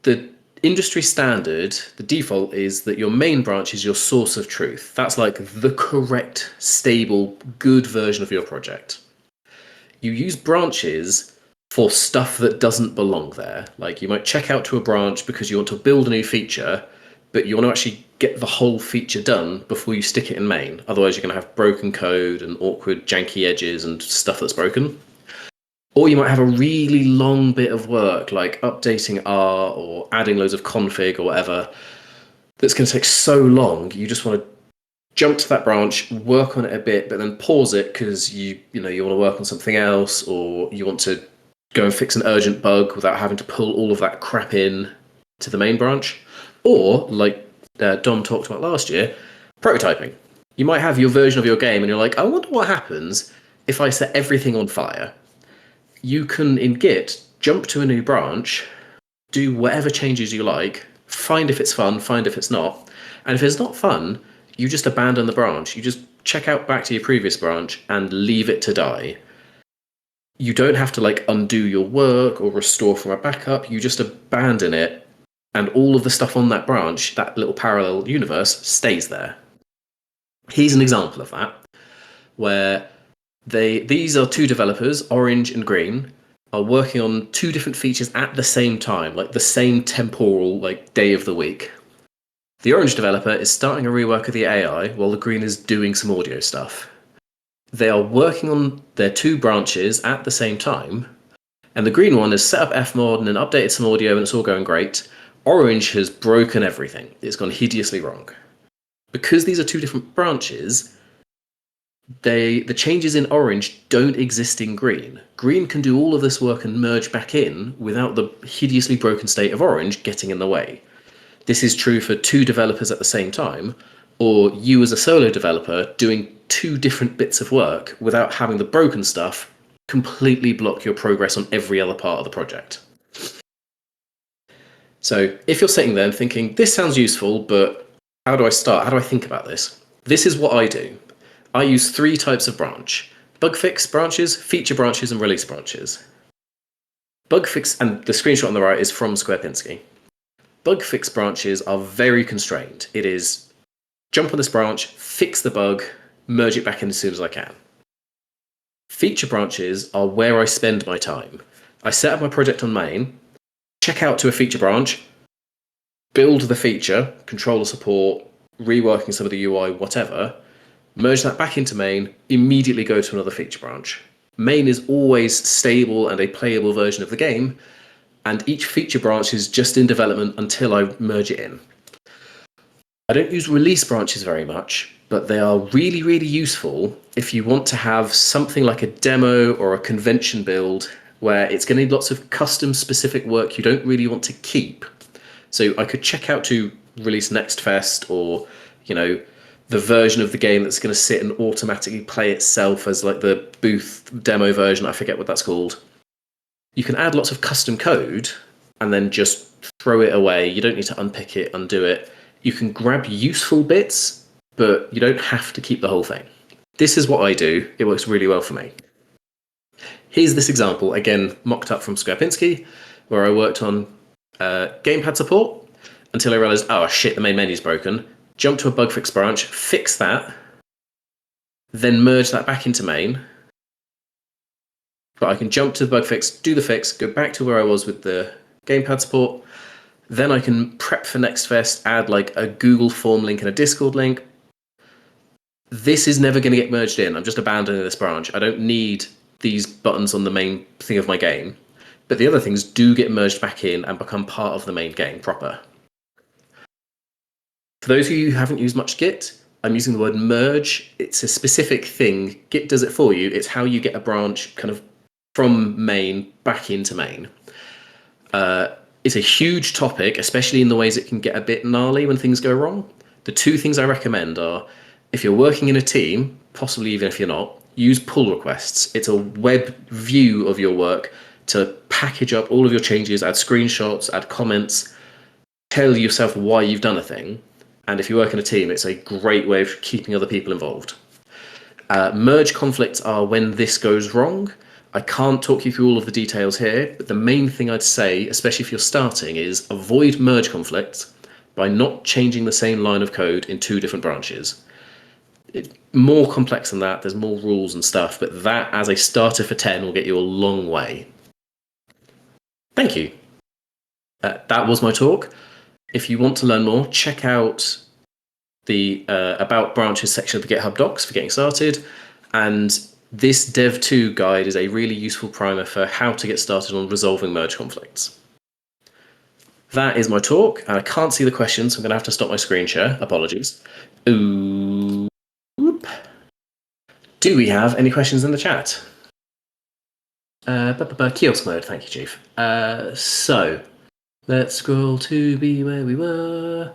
Speaker 7: The industry standard, the default is that your main branch is your source of truth. That's like the correct, stable, good version of your project. You use branches for stuff that doesn't belong there. Like you might check out to a branch because you want to build a new feature, but you want to actually get the whole feature done before you stick it in main. Otherwise you're going to have broken code and awkward, janky edges and stuff that's broken. Or you might have a really long bit of work, like updating R or adding loads of config or whatever, that's going to take so long, you just want to jump to that branch, work on it a bit, but then pause it because you want to work on something else, or you want to go and fix an urgent bug without having to pull all of that crap in to the main branch. Or, like Dom talked about last year, prototyping. You might have your version of your game and you're like, I wonder what happens if I set everything on fire. You can, in Git, jump to a new branch, do whatever changes you like, find if it's fun, find if it's not, and if it's not fun, you just abandon the branch. You just check out back to your previous branch and leave it to die. You don't have to undo your work or restore from a backup, you just abandon it, and all of the stuff on that branch, that little parallel universe, stays there. Here's an example of that, where these are two developers, Orange and Green, are working on two different features at the same time, like the same temporal day of the week. The Orange developer is starting a rework of the AI while the Green is doing some audio stuff. They are working on their two branches at the same time, and the Green one has set up Fmod and then updated some audio and it's all going great. Orange has broken everything. It's gone hideously wrong. Because these are two different branches, the changes in Orange don't exist in Green. Green can do all of this work and merge back in without the hideously broken state of Orange getting in the way. This is true for two developers at the same time, or you as a solo developer doing two different bits of work without having the broken stuff completely block your progress on every other part of the project. So if you're sitting there and thinking, this sounds useful, but how do I start? How do I think about this? This is what I do. I use three types of branch: bug fix branches, feature branches, and release branches. Bug fix, and the screenshot on the right is from Squarepinski. Bug fix branches are very constrained. It is jump on this branch, fix the bug, merge it back in as soon as I can. Feature branches are where I spend my time. I set up my project on main, check out to a feature branch, build the feature, controller support, reworking some of the UI, whatever, merge that back into main, immediately go to another feature branch. Main is always stable and a playable version of the game, and each feature branch is just in development until I merge it in. I don't use release branches very much, but they are really, really useful if you want to have something like a demo or a convention build where it's going to need lots of custom specific work you don't really want to keep. So I could check out to release Next Fest, or, the version of the game that's going to sit and automatically play itself as the booth demo version. I forget what that's called. You can add lots of custom code and then just throw it away. You don't need to unpick it, undo it. You can grab useful bits, but you don't have to keep the whole thing. This is what I do. It works really well for me. Here's this example, again, mocked up from Squarepinski, where I worked on gamepad support until I realized, oh shit, the main menu's broken. Jump to a bug fix branch, fix that, then merge that back into main. But I can jump to the bug fix, do the fix, go back to where I was with the gamepad support. Then I can prep for Next Fest, add like a Google form link and a Discord link. This is never going to get merged in. I'm just abandoning this branch. I don't need these buttons on the main thing of my game. But the other things do get merged back in and become part of the main game proper. For those of you who haven't used much Git, I'm using the word merge. It's a specific thing. Git does it for you. It's how you get a branch kind of from main back into main. It's a huge topic, especially in the ways it can get a bit gnarly when things go wrong. The two things I recommend are, if you're working in a team, possibly even if you're not, use pull requests. It's a web view of your work to package up all of your changes, add screenshots, add comments, tell yourself why you've done a thing. And if you work in a team, it's a great way of keeping other people involved. Merge conflicts are when this goes wrong. I can't talk you through all of the details here, but the main thing I'd say, especially if you're starting, is avoid merge conflicts by not changing the same line of code in two different branches. It's more complex than that. There's more rules and stuff, but that, as a starter for 10, will get you a long way. Thank you. That was my talk. If you want to learn more, check out the About Branches section of the GitHub docs for getting started. And this Dev2 guide is a really useful primer for how to get started on resolving merge conflicts. That is my talk, and I can't see the questions, so I'm going to have to stop my screen share. Apologies. Oop. Do we have any questions in the chat? Kiosk mode, thank you, Chief. So, let's scroll to be where we were.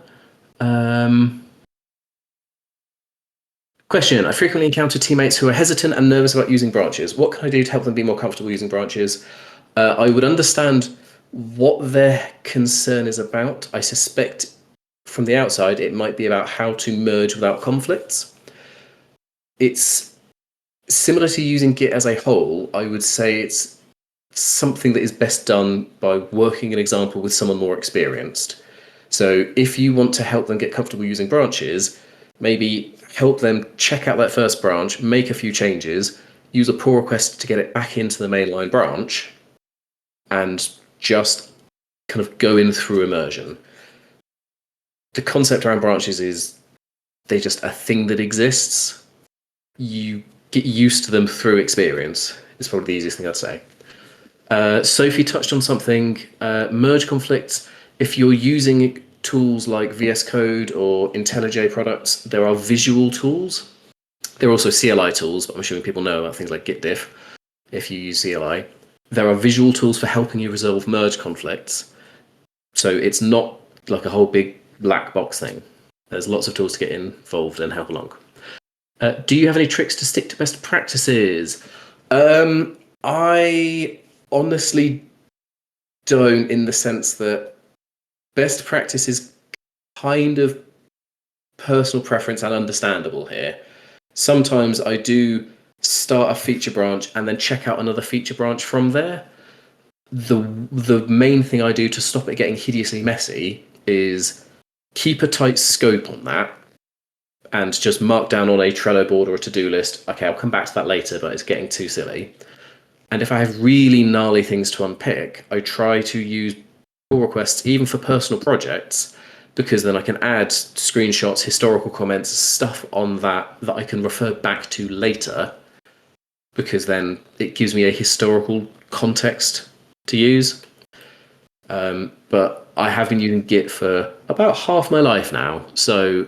Speaker 7: Question, I frequently encounter teammates who are hesitant and nervous about using branches. What can I do to help them be more comfortable using branches? I would understand what their concern is about. I suspect from the outside it might be about how to merge without conflicts. It's similar to using Git as a whole. I would say it's something that is best done by working an example with someone more experienced. So if you want to help them get comfortable using branches, maybe help them check out that first branch, make a few changes, use a pull request to get it back into the mainline branch, and just kind of go in through immersion. The concept around branches is they're just a thing that exists. You get used to them through experience. It's probably the easiest thing I'd say. Sophie touched on something, merge conflicts. If you're using tools like VS Code or IntelliJ products, there are visual tools. There are also CLI tools, but I'm assuming people know about things like Git diff if you use CLI. There are visual tools for helping you resolve merge conflicts. So it's not like a whole big black box thing. There's lots of tools to get involved and help along. Do you have any tricks to stick to best practices? I honestly don't, in the sense that best practice is kind of personal preference and understandable here. Sometimes I do start a feature branch and then check out another feature branch from there. The main thing I do to stop it getting hideously messy is keep a tight scope on that and just mark down on a Trello board or a to-do list, okay, I'll come back to that later, but it's getting too silly. And if I have really gnarly things to unpick, I try to use pull requests even for personal projects, because then I can add screenshots, historical comments, stuff on that I can refer back to later, because then it gives me a historical context to use. But I have been using Git for about half my life now, so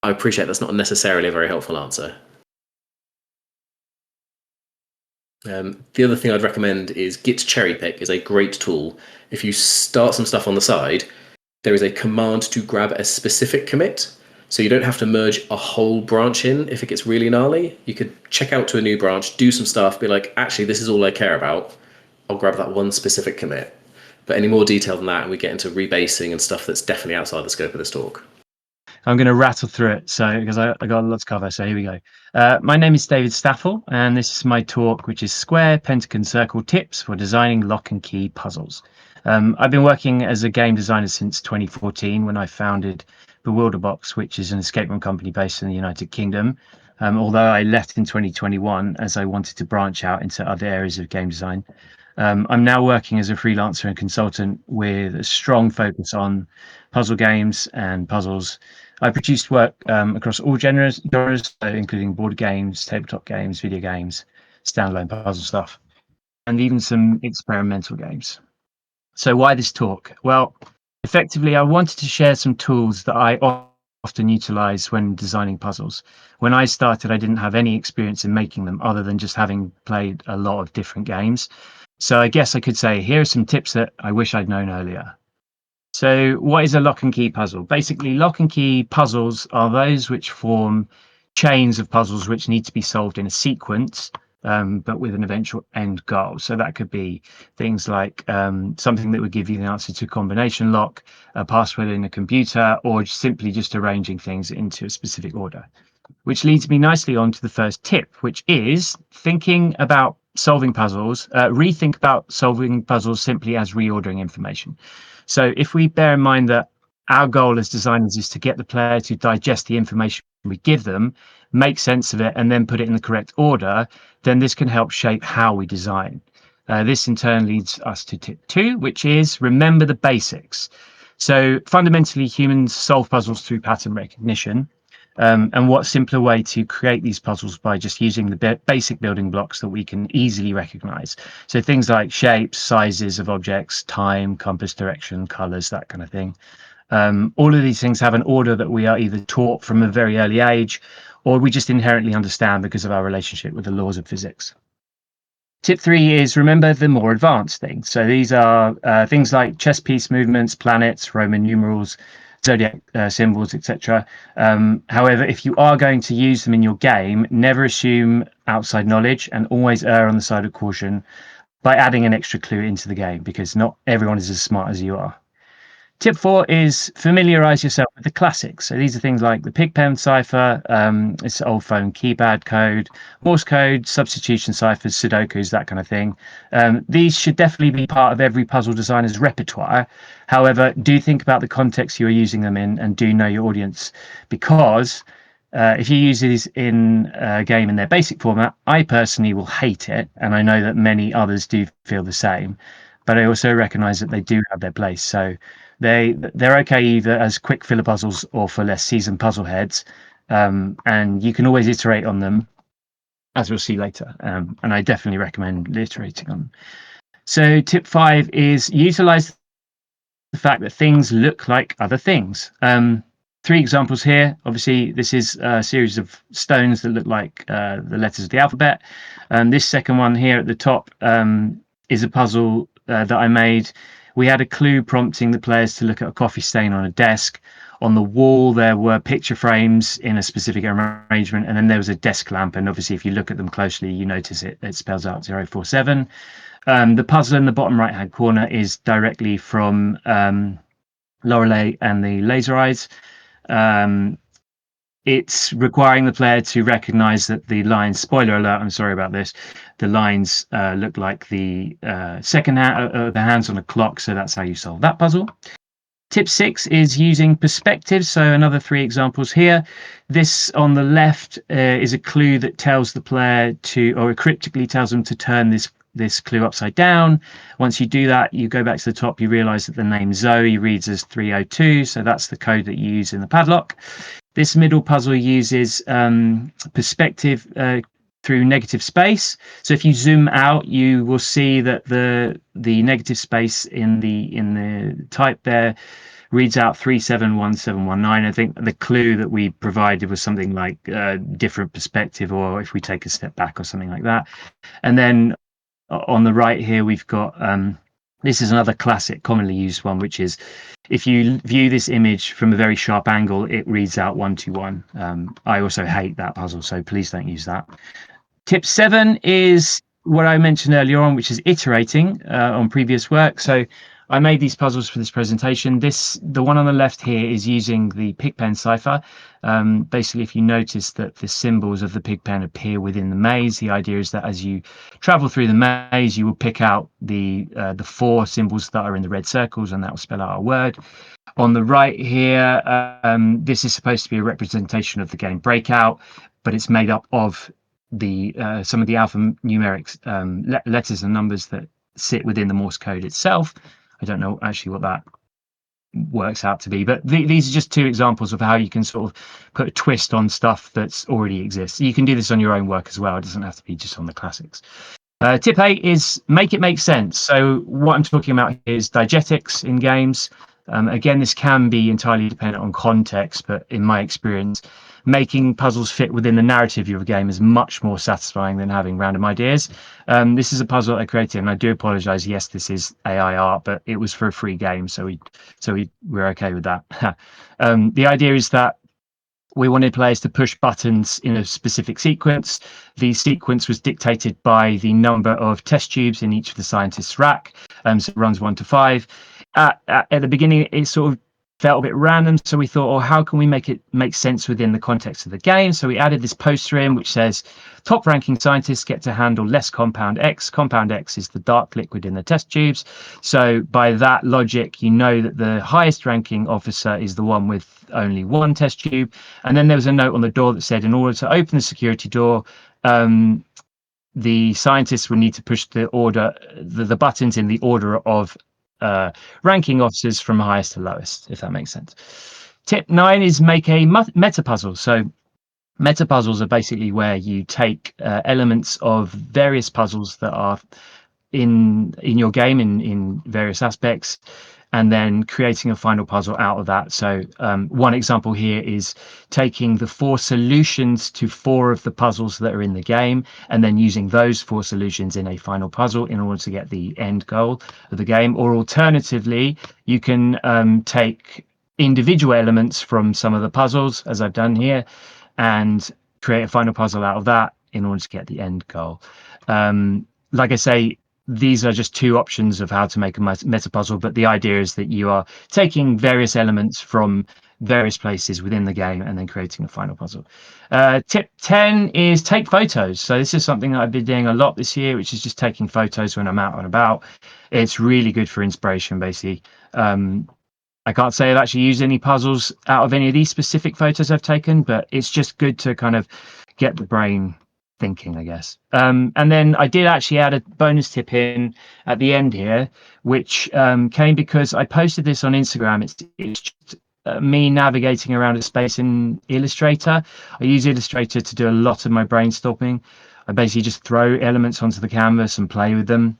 Speaker 7: I appreciate that's not necessarily a very helpful answer. The other thing I'd recommend is Git Cherry Pick is a great tool. If you start some stuff on the side, there is a command to grab a specific commit, so you don't have to merge a whole branch in if it gets really gnarly. You could check out to a new branch, do some stuff, be like, actually, this is all I care about, I'll grab that one specific commit. But any more detail than that, and we get into rebasing and stuff that's definitely outside the scope of this talk.
Speaker 8: I'm going to rattle through it, so because I got a lot to cover. So here we go. My name is David Staffell, and this is my talk, which is Square, Pentagon, Circle Tips for Designing Lock and Key Puzzles. I've been working as a game designer since 2014 when I founded Bewilderbox, which is an escape room company based in the United Kingdom. Although I left in 2021 as I wanted to branch out into other areas of game design. I'm now working as a freelancer and consultant with a strong focus on puzzle games and puzzles. I produced work across all genres, including board games, tabletop games, video games, standalone puzzle stuff, and even some experimental games. So why this talk? Well, effectively, I wanted to share some tools that I often utilize when designing puzzles. When I started, I didn't have any experience in making them other than just having played a lot of different games. So I guess I could say, here are some tips that I wish I'd known earlier. So what is a lock and key puzzle? Basically, lock and key puzzles are those which form chains of puzzles which need to be solved in a sequence, but with an eventual end goal. So that could be things like something that would give you the answer to a combination lock, a password in a computer, or simply just arranging things into a specific order. Which leads me nicely on to the first tip, which is thinking about solving puzzles, rethink about solving puzzles simply as reordering information. So if we bear in mind that our goal as designers is to get the player to digest the information we give them, make sense of it, and then put it in the correct order, then this can help shape how we design. This in turn leads us to tip 2, which is remember the basics. So fundamentally, humans solve puzzles through pattern recognition. And what simpler way to create these puzzles by just using the basic building blocks that we can easily recognize. So things like shapes, sizes of objects, time, compass, direction, colors, that kind of thing. All of these things have an order that we are either taught from a very early age, or we just inherently understand because of our relationship with the laws of physics. Tip 3 is remember the more advanced things. So these are things like chess piece movements, planets, Roman numerals, zodiac symbols, etc. However, if you are going to use them in your game, never assume outside knowledge and always err on the side of caution by adding an extra clue into the game, because not everyone is as smart as you are. Tip 4 is familiarize yourself with the classics. So these are things like the Pigpen cipher, it's old phone keypad code, Morse code, substitution ciphers, Sudokus, that kind of thing. These should definitely be part of every puzzle designer's repertoire. However, do think about the context you are using them in and do know your audience, because if you use these in a game in their basic format, I personally will hate it, and I know that many others do feel the same. But I also recognize that they do have their place. So they're okay either as quick filler puzzles or for less seasoned puzzle heads, and you can always iterate on them, as we'll see later. And I definitely recommend iterating on them. So tip 5 is utilize the fact that things look like other things. 3 examples here. Obviously, this is a series of stones that look like the letters of the alphabet. This second one here at the top is a puzzle that I made. We had a clue prompting the players to look at a coffee stain on a desk. On the wall, there were picture frames in a specific arrangement, and then there was a desk lamp. And obviously, if you look at them closely, you notice it spells out 047. The puzzle in the bottom right-hand corner is directly from Lorelei and the Laser Eyes. It's requiring the player to recognize that the lines, spoiler alert, I'm sorry about this, the lines look like the second hand, the hands on a clock, so that's how you solve that puzzle. Tip 6 is using perspective, so another 3 examples here. This on the left is a clue that tells the player to, or cryptically tells them to turn this clue upside down. Once you do that, you go back to the top, you realize that the name Zoe reads as 302, so that's the code that you use in the padlock. This middle puzzle uses perspective through negative space. So if you zoom out, you will see that the negative space in the type there reads out 371719. I think the clue that we provided was something like different perspective, or if we take a step back or something like that. And then on the right here, we've got this is another classic commonly used one, which is if you view this image from a very sharp angle, it reads out 121. I also hate that puzzle, so please don't use that. Tip 7 is what I mentioned earlier on, which is iterating on previous work. So I made these puzzles for this presentation. The one on the left here is using the pigpen cipher. Basically, if you notice that the symbols of the pigpen appear within the maze, the idea is that as you travel through the maze, you will pick out the 4 symbols that are in the red circles, and that will spell out a word. On the right here, this is supposed to be a representation of the game Breakout, but it's made up of the some of the alphanumeric letters and numbers that sit within the Morse code itself. I don't know actually what that works out to be, but these are just 2 examples of how you can sort of put a twist on stuff that's already exists. You can do this on your own work as well. It doesn't have to be just on the classics. Tip 8 is make it make sense. So what I'm talking about here is diegetics in games. Again, this can be entirely dependent on context, but in my experience, making puzzles fit within the narrative of your game is much more satisfying than having random ideas. This is a puzzle I created, and I do apologize. Yes, this is AI art, but it was for a free game, so we're okay with that. The idea is that we wanted players to push buttons in a specific sequence. The sequence was dictated by the number of test tubes in each of the scientists' rack. So it runs 1 to 5. At the beginning, it sort of felt a bit random. So we thought, how can we make it make sense within the context of the game? So we added this poster in which says, top ranking scientists get to handle less compound X. Compound X is the dark liquid in the test tubes. So by that logic, you know that the highest ranking officer is the one with only 1 test tube. And then there was a note on the door that said, in order to open the security door, the scientists would need to push the buttons in the order of ranking officers from highest to lowest, if that makes sense. Tip 9 is make a meta puzzle. So meta puzzles are basically where you take elements of various puzzles that are in your game in various aspects, and then creating a final puzzle out of that. So one example here is taking the 4 solutions to 4 of the puzzles that are in the game, and then using those 4 solutions in a final puzzle in order to get the end goal of the game. Or alternatively, you can take individual elements from some of the puzzles, as I've done here, and create a final puzzle out of that in order to get the end goal. Like I say, these are just 2 options of how to make a meta puzzle, but the idea is that you are taking various elements from various places within the game and then creating a final puzzle. Tip 10 is take photos. So this is something that I've been doing a lot this year, which is just taking photos when I'm out and about. It's really good for inspiration, basically. I can't say I've actually used any puzzles out of any of these specific photos I've taken, but it's just good to kind of get the brain thinking, I guess. And then I did actually add a bonus tip in at the end here, which came because I posted this on Instagram. It's just me navigating around a space in Illustrator. I use Illustrator to do a lot of my brainstorming. I basically just throw elements onto the canvas and play with them.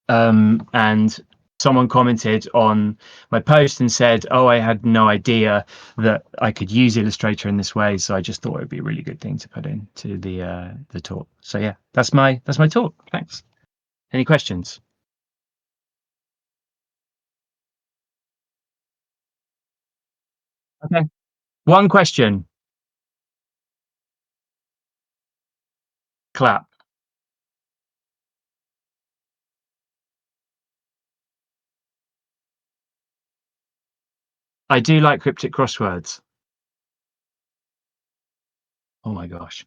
Speaker 8: And someone commented on my post and said, I had no idea that I could use Illustrator in this way. So I just thought it would be a really good thing to put into the talk. So yeah, that's my talk. Thanks. Any questions? Okay. One question. Clap. I do like cryptic crosswords. Oh my gosh.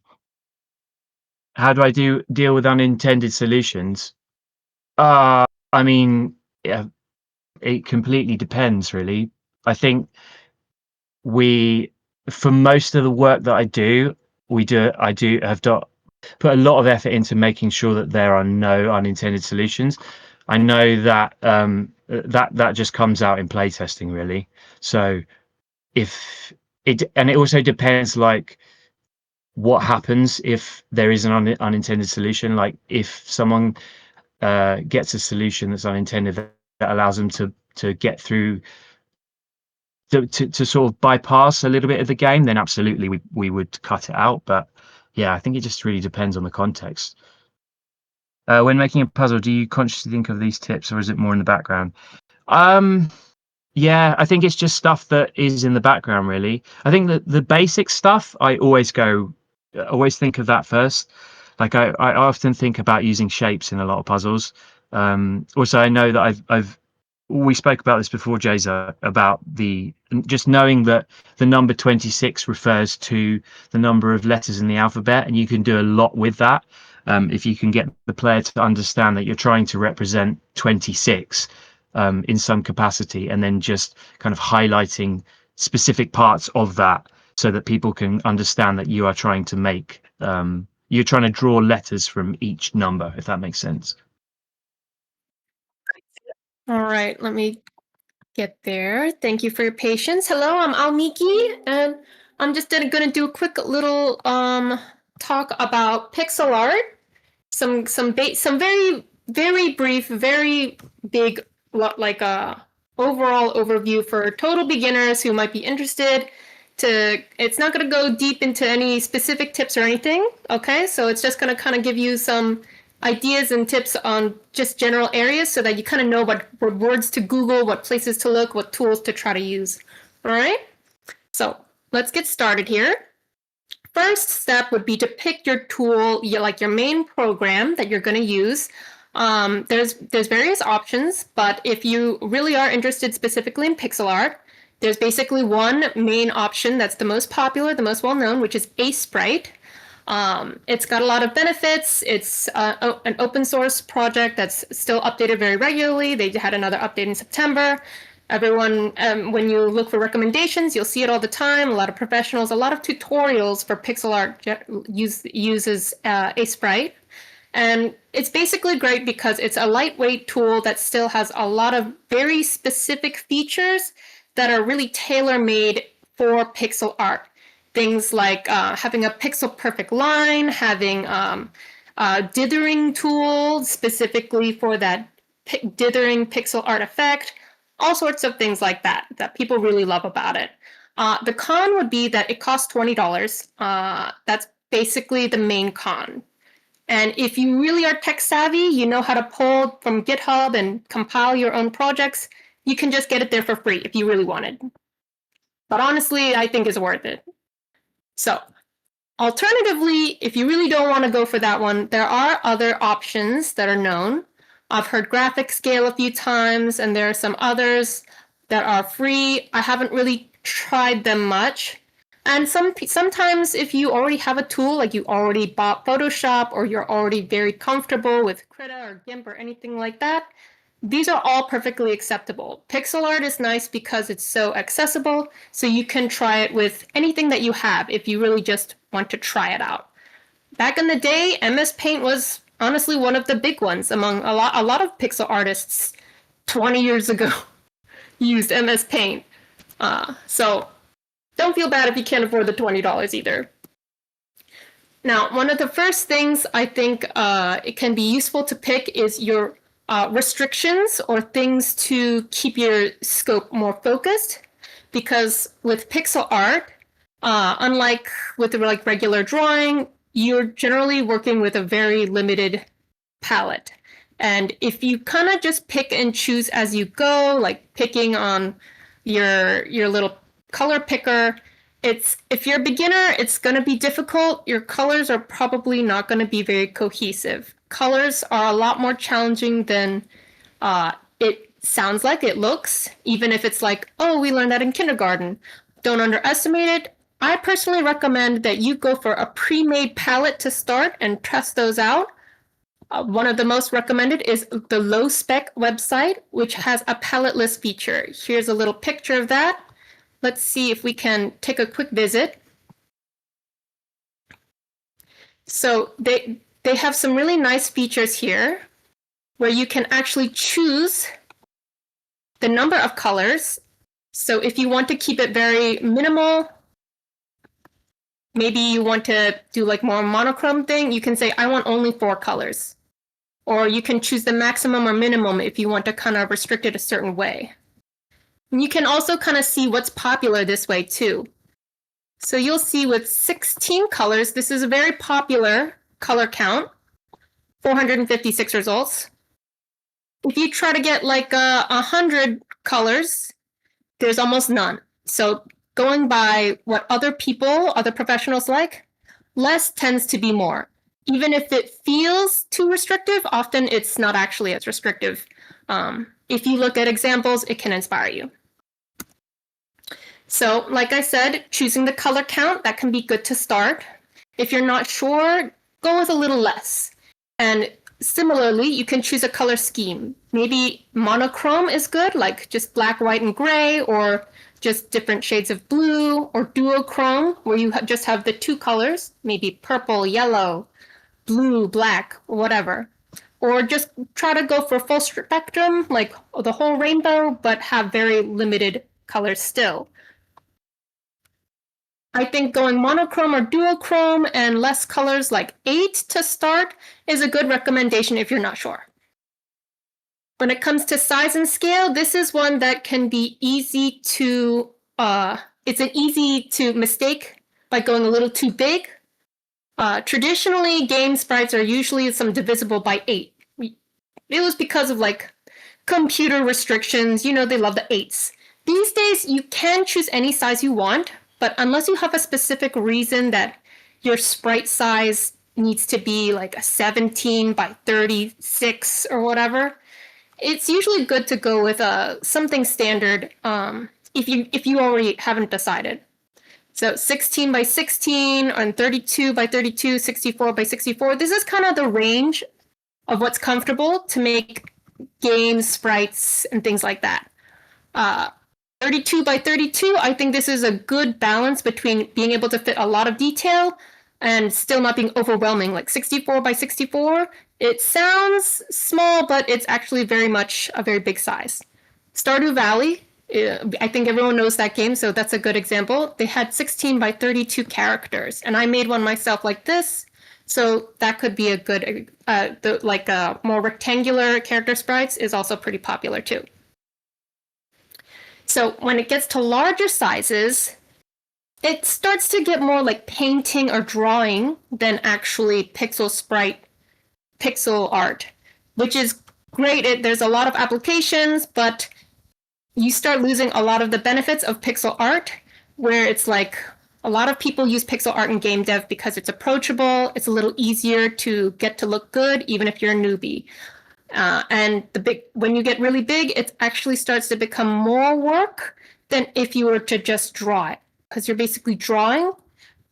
Speaker 8: How do I deal with unintended solutions? I mean, yeah, it completely depends, really. I think for most of the work that I do have put a lot of effort into making sure that there are no unintended solutions. I know that that just comes out in playtesting, really. So and it also depends, like, what happens if there is an unintended solution. Like if someone gets a solution that's unintended that allows them to get through to sort of bypass a little bit of the game, then absolutely we would cut it out. But yeah, I think it just really depends on the context. When making a puzzle, do you consciously think of these tips, or is it more in the background? Yeah, I think it's just stuff that is in the background, really. I think that the basic stuff, I always think of that first. like I often think about using shapes in a lot of puzzles. Also, I know that we spoke about this before, Jason, about just knowing that the number 26 refers to the number of letters in the alphabet, and you can do a lot with that. If you can get the player to understand that you're trying to represent 26 in some capacity, and then just kind of highlighting specific parts of that so that people can understand that you are trying to you're trying to draw letters from each number, if that makes sense.
Speaker 9: All right, let me get there. Thank you for your patience. Hello, I'm Almyki, and I'm just gonna do a quick little talk about pixel art. Some very brief, very big, like overall overview for total beginners who might be interested. It's not gonna go deep into any specific tips or anything. Okay, so it's just gonna kind of give you some ideas and tips on just general areas so that you kind of know what words to Google, what places to look, what tools to try to use. All right, so let's get started here. First step would be to pick your tool, like your main program that you're going to use. There's various options, but if you really are interested specifically in pixel art, there's basically one main option that's the most popular, the most well-known, which is Sprite. It's got a lot of benefits. It's an open source project that's still updated very regularly. They had another update in September. Everyone, when you look for recommendations, you'll see it all the time. A lot of professionals, a lot of tutorials for pixel art uses Sprite. And it's basically great because it's a lightweight tool that still has a lot of very specific features that are really tailor-made for pixel art. Things like having a pixel perfect line, having a dithering tool specifically for that dithering pixel art effect, all sorts of things like that people really love about it. The con would be that it costs $20. That's basically the main con. And if you really are tech savvy, you know how to pull from GitHub and compile your own projects, you can just get it there for free if you really wanted. But honestly, I think it's worth it. So, alternatively, if you really don't want to go for that one, there are other options that are known. I've heard Graphic Scale a few times, and there are some others that are free. I haven't really tried them much. And sometimes if you already have a tool, like you already bought Photoshop, or you're already very comfortable with Krita or GIMP or anything like that, these are all perfectly acceptable. Pixel art is nice because it's so accessible, so you can try it with anything that you have if you really just want to try it out. Back in the day, MS Paint was honestly one of the big ones among a lot of pixel artists 20 years ago used MS Paint. So don't feel bad if you can't afford the $20 either. Now, one of the first things I think it can be useful to pick is your restrictions or things to keep your scope more focused, because with pixel art, unlike with like regular drawing, you're generally working with a very limited palette. And if you kind of just pick and choose as you go, like picking on your little color picker, if you're a beginner, it's going to be difficult. Your colors are probably not going to be very cohesive. Colors are a lot more challenging than it sounds like it looks, even if it's like, oh, we learned that in kindergarten. Don't underestimate it. I personally recommend that you go for a pre-made palette to start and test those out. One of the most recommended is the Low Spec website, which has a paletteless feature. Here's a little picture of that. Let's see if we can take a quick visit. So they have some really nice features here where you can actually choose the number of colors. So if you want to keep it very minimal, maybe you want to do like more monochrome thing, you can say, I want only 4 colors. Or you can choose the maximum or minimum if you want to kind of restrict it a certain way. And you can also kind of see what's popular this way too. So you'll see with 16 colors, this is a very popular color count, 456 results. If you try to get like 100 colors, there's almost none. So going by what other professionals like, less tends to be more. even if it feels too restrictive, often it's not actually as restrictive. If you look at examples, it can inspire you. So like I said, choosing the color count, that can be good to start. If you're not sure, go with a little less. And similarly, you can choose a color scheme. Maybe monochrome is good, like just black, white, and gray, or just different shades of blue, or duochrome, where you just have the two colors, maybe purple, yellow, blue, black, whatever. Or just try to go for full spectrum, like the whole rainbow, but have very limited colors still. I think going monochrome or duochrome and less colors, like 8 to start, is a good recommendation if you're not sure. When it comes to size and scale, this is one that can be easy to, it's an easy to mistake by going a little too big. Traditionally, game sprites are usually some divisible by 8. It was because of like computer restrictions, you know, they love the 8s. These days, you can choose any size you want, but unless you have a specific reason that your sprite size needs to be like a 17 by 36 or whatever, it's usually good to go with something standard if you already haven't decided. So 16 by 16 and 32 by 32, 64 by 64. This is kind of the range of what's comfortable to make games, sprites, and things like that. 32 by 32, I think this is a good balance between being able to fit a lot of detail and still not being overwhelming. Like 64 by 64, it sounds small, but it's actually very much a very big size. Stardew Valley, I think everyone knows that game, so that's a good example. They had 16 by 32 characters, and I made one myself like this. So that could be a good, more rectangular character sprites is also pretty popular too. So when it gets to larger sizes, it starts to get more like painting or drawing than actually pixel art, which is great. There's a lot of applications, but you start losing a lot of the benefits of pixel art, where it's like a lot of people use pixel art in game dev because it's approachable, it's a little easier to get to look good, even if you're a newbie. And when you get really big, it actually starts to become more work than if you were to just draw it, because you're basically drawing,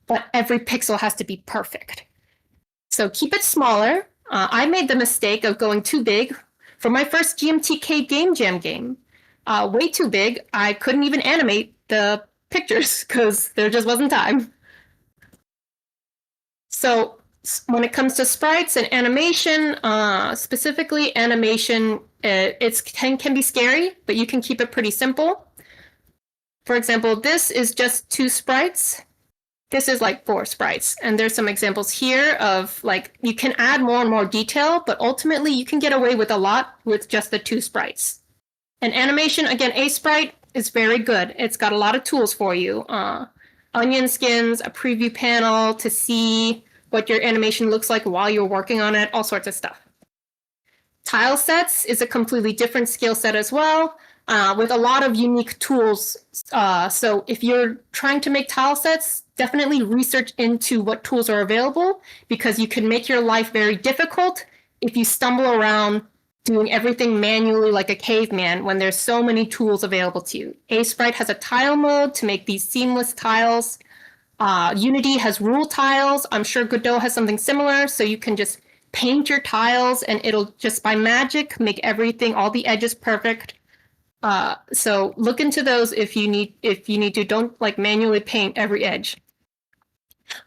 Speaker 9: but every pixel has to be perfect. So keep it smaller. I made the mistake of going too big for my first GMTK Game Jam game. Way too big. I couldn't even animate the pictures because there just wasn't time. So when it comes to sprites and animation, specifically animation, it can be scary, but you can keep it pretty simple. For example, this is just 2 sprites. This is like 4 sprites. And there's some examples here of like, you can add more and more detail, but ultimately you can get away with a lot with just the 2 sprites. And animation, again, a sprite is very good. It's got a lot of tools for you. Onion skins, a preview panel to see what your animation looks like while you're working on it, all sorts of stuff. Tile sets is a completely different skill set as well, with a lot of unique tools. So if you're trying to make tile sets, definitely research into what tools are available, because you can make your life very difficult if you stumble around doing everything manually like a caveman when there's so many tools available to you. Asprite has a tile mode to make these seamless tiles. Unity has rule tiles. I'm sure Godot has something similar, so you can just paint your tiles and it'll just by magic make everything, all the edges perfect. So look into those if you need to. Don't like manually paint every edge.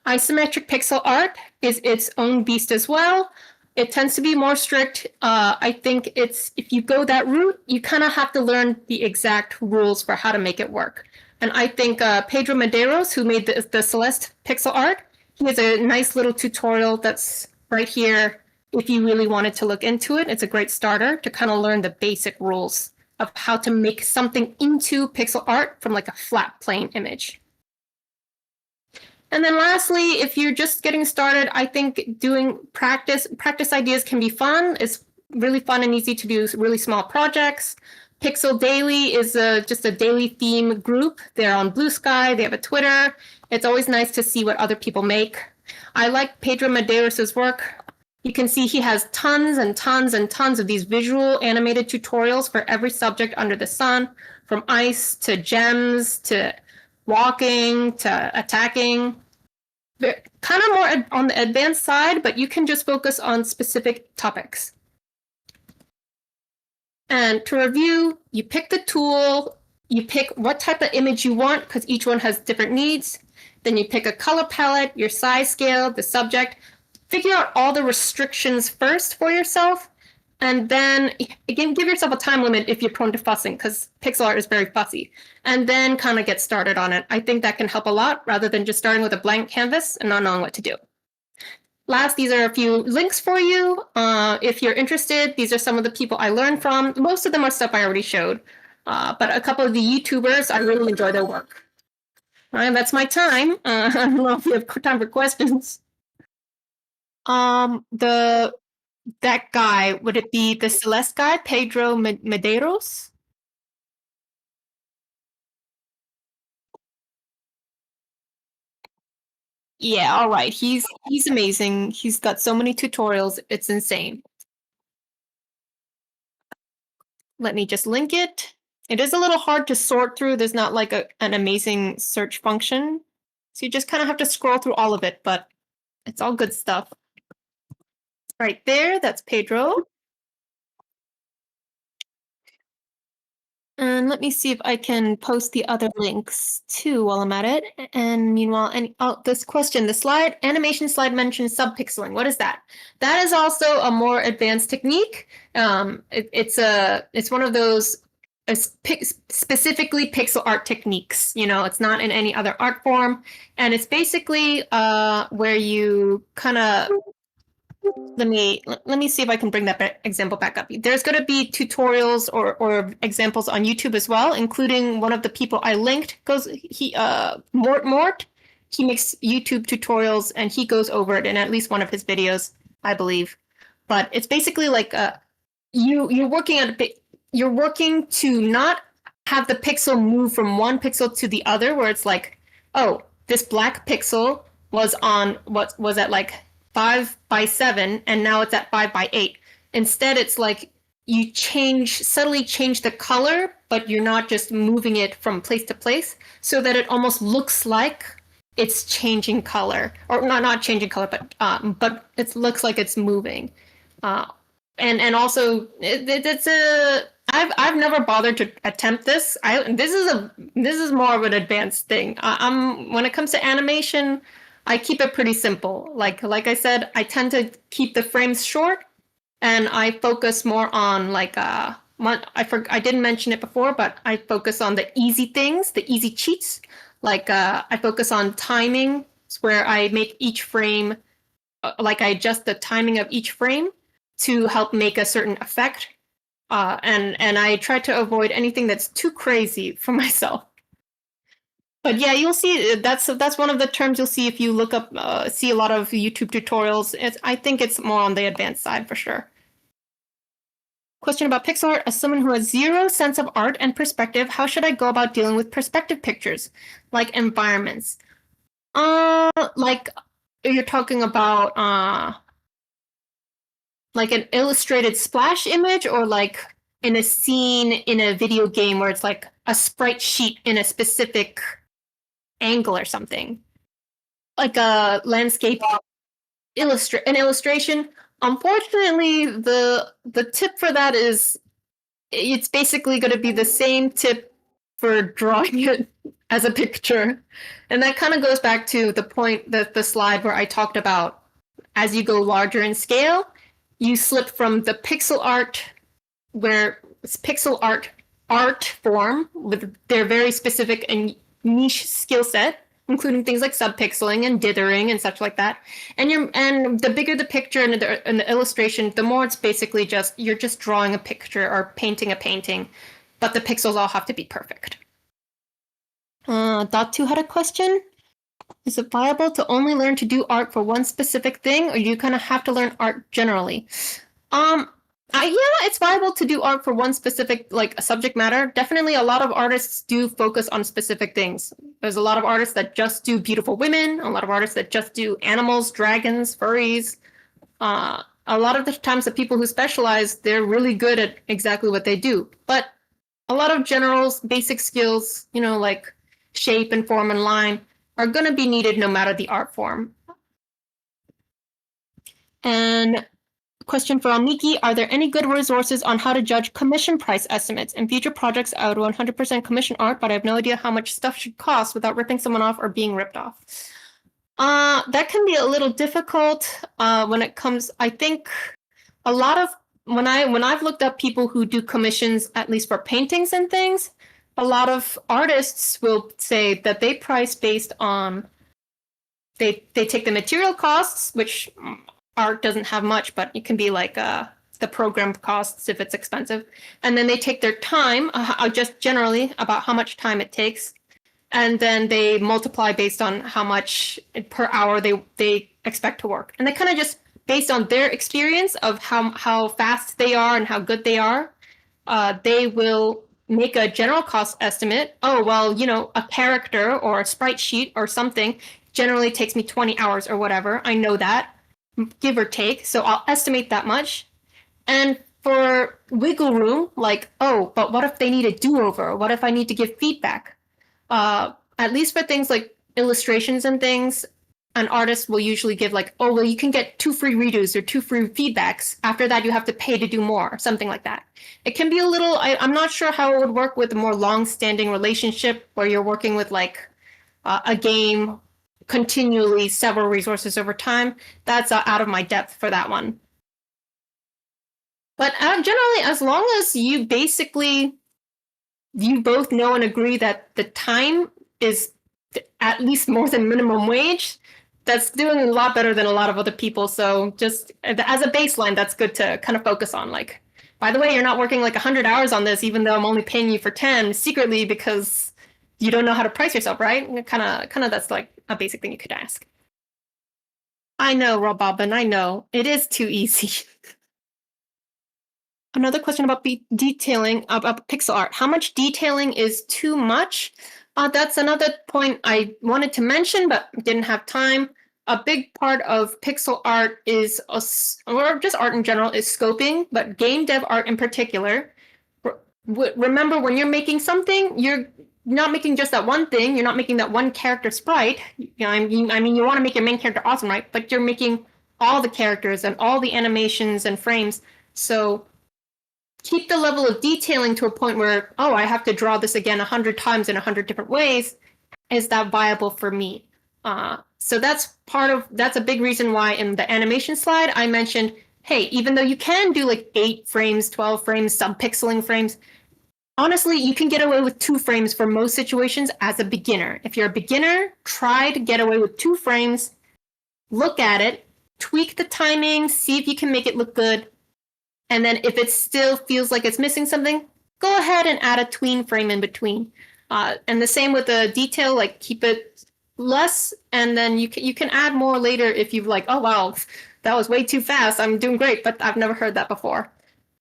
Speaker 9: Isometric pixel art is its own beast as well. It tends to be more strict. I think if you go that route, you kind of have to learn the exact rules for how to make it work. And I think Pedro Medeiros, who made the Celeste pixel art, he has a nice little tutorial that's right here. If you really wanted to look into it, it's a great starter to kind of learn the basic rules of how to make something into pixel art from like a flat plane image. And then lastly, if you're just getting started, I think doing practice ideas can be fun. It's really fun and easy to do really small projects. Pixel Daily is just a daily theme group. They're on Blue Sky. They have a Twitter. It's always nice to see what other people make. I like Pedro Medeiros' work. You can see he has tons and tons and tons of these visual animated tutorials for every subject under the sun, from ice to gems to walking to attacking. They're kind of more on the advanced side, but you can just focus on specific topics. And to review, you pick the tool, you pick what type of image you want, because each one has different needs. Then you pick a color palette, your size scale, the subject. Figure out all the restrictions first for yourself, and then again, give yourself a time limit if you're prone to fussing, because pixel art is very fussy. And then kind of get started on it. I think that can help a lot, rather than just starting with a blank canvas and not knowing what to do. Last, these are a few links for you. If you're interested, these are some of the people I learned from. Most of them are stuff I already showed, but a couple of the YouTubers, I really enjoy their work. All right, that's my time. I don't know if you have time for questions. That guy, would it be the Celeste guy, Pedro Medeiros? Yeah, all right. He's amazing. He's got so many tutorials. It's insane. Let me just link it. It is a little hard to sort through. There's not like an amazing search function. So you just kind of have to scroll through all of it, but it's all good stuff. Right there, that's Pedro. And let me see if I can post the other links too while I'm at it. And meanwhile, this question, the slide, animation slide mentions subpixeling. What is that? That is also a more advanced technique. It's one of those specifically pixel art techniques. You know, it's not in any other art form. And it's basically where you kind of, let me see if I can bring that example back up. There's going to be tutorials or examples on YouTube as well, including one of the people I linked. Mort. He makes YouTube tutorials and he goes over it in at least one of his videos, I believe. But it's basically like you're working to not have the pixel move from one pixel to the other, where it's like, oh, this black pixel was at like 5:7 and now it's at 5:8. Instead, it's like you subtly change the color, but you're not just moving it from place to place, so that it almost looks like it's changing color, or not changing color, but it looks like it's moving. And also I've never bothered to attempt this. This is more of an advanced thing. When it comes to animation, I keep it pretty simple. Like I said, I tend to keep the frames short, and I focus more on I didn't mention it before, but I focus on the easy things, the easy cheats. I focus on timing, where I make each frame, I adjust the timing of each frame to help make a certain effect. And I try to avoid anything that's too crazy for myself. But yeah, you'll see that's one of the terms you'll see if you look up, see a lot of YouTube tutorials. I think it's more on the advanced side for sure. Question about pixel art. As someone who has zero sense of art and perspective, how should I go about dealing with perspective pictures, like environments? Like you're talking about like an illustrated splash image, or like in a scene in a video game where it's like a sprite sheet in a specific angle or something, like a landscape an illustration. Unfortunately, the tip for that is it's basically going to be the same tip for drawing it as a picture, and that kind of goes back to the point that the slide where I talked about, as you go larger in scale, you slip from the pixel art, where it's pixel art form with their very specific and niche skill set, including things like subpixeling and dithering and such like that. And the bigger the picture and the illustration, the more it's basically you're just drawing a picture or painting a painting, but the pixels all have to be perfect. Dotwo had a question. Is it viable to only learn to do art for one specific thing, or do you kind of have to learn art generally? Yeah, it's viable to do art for one specific like subject matter. Definitely, a lot of artists do focus on specific things. There's a lot of artists that just do beautiful women. A lot of artists that just do animals, dragons, furries. A lot of the times, the people who specialize, they're really good at exactly what they do. But a lot of general basic skills, like shape and form and line, are going to be needed no matter the art form. And question for Almyki, are there any good resources on how to judge commission price estimates? In future projects, I would 100% commission art, but I have no idea how much stuff should cost without ripping someone off or being ripped off. That can be a little difficult when it comes, I think a lot of, when I've looked up people who do commissions, at least for paintings and things, a lot of artists will say that they price based on, they take the material costs, which art doesn't have much, but it can be like the program costs if it's expensive. And then they take their time, just generally about how much time it takes. And then they multiply based on how much per hour they expect to work. And they kind of just, based on their experience of how fast they are and how good they are, they will make a general cost estimate. Oh, well, a character or a sprite sheet or something generally takes me 20 hours or whatever. I know that, give or take. So I'll estimate that much. And for wiggle room, like, oh, but what if they need a do-over? What if I need to give feedback? At least for things like illustrations and things, an artist will usually give like, oh, well, you can get 2 free redos or 2 free feedbacks. After that, you have to pay to do more, something like that. It can be a little, I'm not sure how it would work with a more long-standing relationship where you're working with like a game continually, several resources over time. That's out of my depth for that one. But generally, as long as you both know and agree that the time is at least more than minimum wage, that's doing a lot better than a lot of other people. So just as a baseline, that's good to kind of focus on. Like, by the way, you're not working like 100 hours on this, even though I'm only paying you for 10 secretly because you don't know how to price yourself, right? Kind of that's like a basic thing you could ask. I know, Rob Bobbin, I know. It is too easy. Another question about detailing, about pixel art. How much detailing is too much? That's another point I wanted to mention, but didn't have time. A big part of pixel art is, or just art in general, is scoping, but game dev art in particular. Remember, when you're making something, you're not making just that one thing. You're not making that one character sprite. I mean, you want to make your main character awesome, right? But you're making all the characters and all the animations and frames. So keep the level of detailing to a point where, oh, I have to draw this again 100 times in 100 different ways. Is that viable for me? So that's a big reason why in the animation slide I mentioned, hey, even though you can do like 8 frames, 12 frames, some pixeling frames, honestly, you can get away with 2 frames for most situations as a beginner. If you're a beginner, try to get away with 2 frames, look at it, tweak the timing, see if you can make it look good. And then if it still feels like it's missing something, go ahead and add a tween frame in between. And the same with the detail, like keep it less, and then you can add more later if you've like, oh wow, that was way too fast. I'm doing great, but I've never heard that before.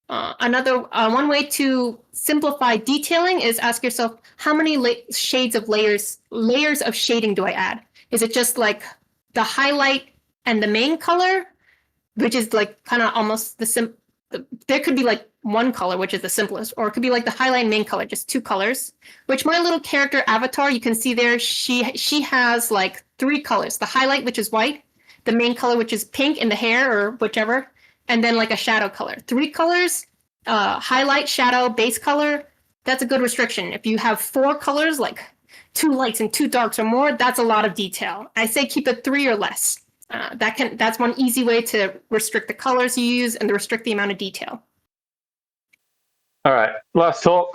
Speaker 9: One way to simplify detailing is ask yourself, how many shades of layers of shading do I add? Is it just like the highlight and the main color, which is like kind of almost there could be like one color, which is the simplest, or it could be like the highlight and main color, just 2 colors, which my little character avatar, you can see there, she has like 3 colors, the highlight, which is white, the main color, which is pink in the hair or whichever, and then like a shadow color. 3 colors, highlight, shadow, base color, that's a good restriction. If you have 4 colors, like 2 lights and 2 darks or more, that's a lot of detail. I say keep it 3 or less. That's one easy way to restrict the colors you use and to restrict the amount of detail.
Speaker 10: All right, last talk.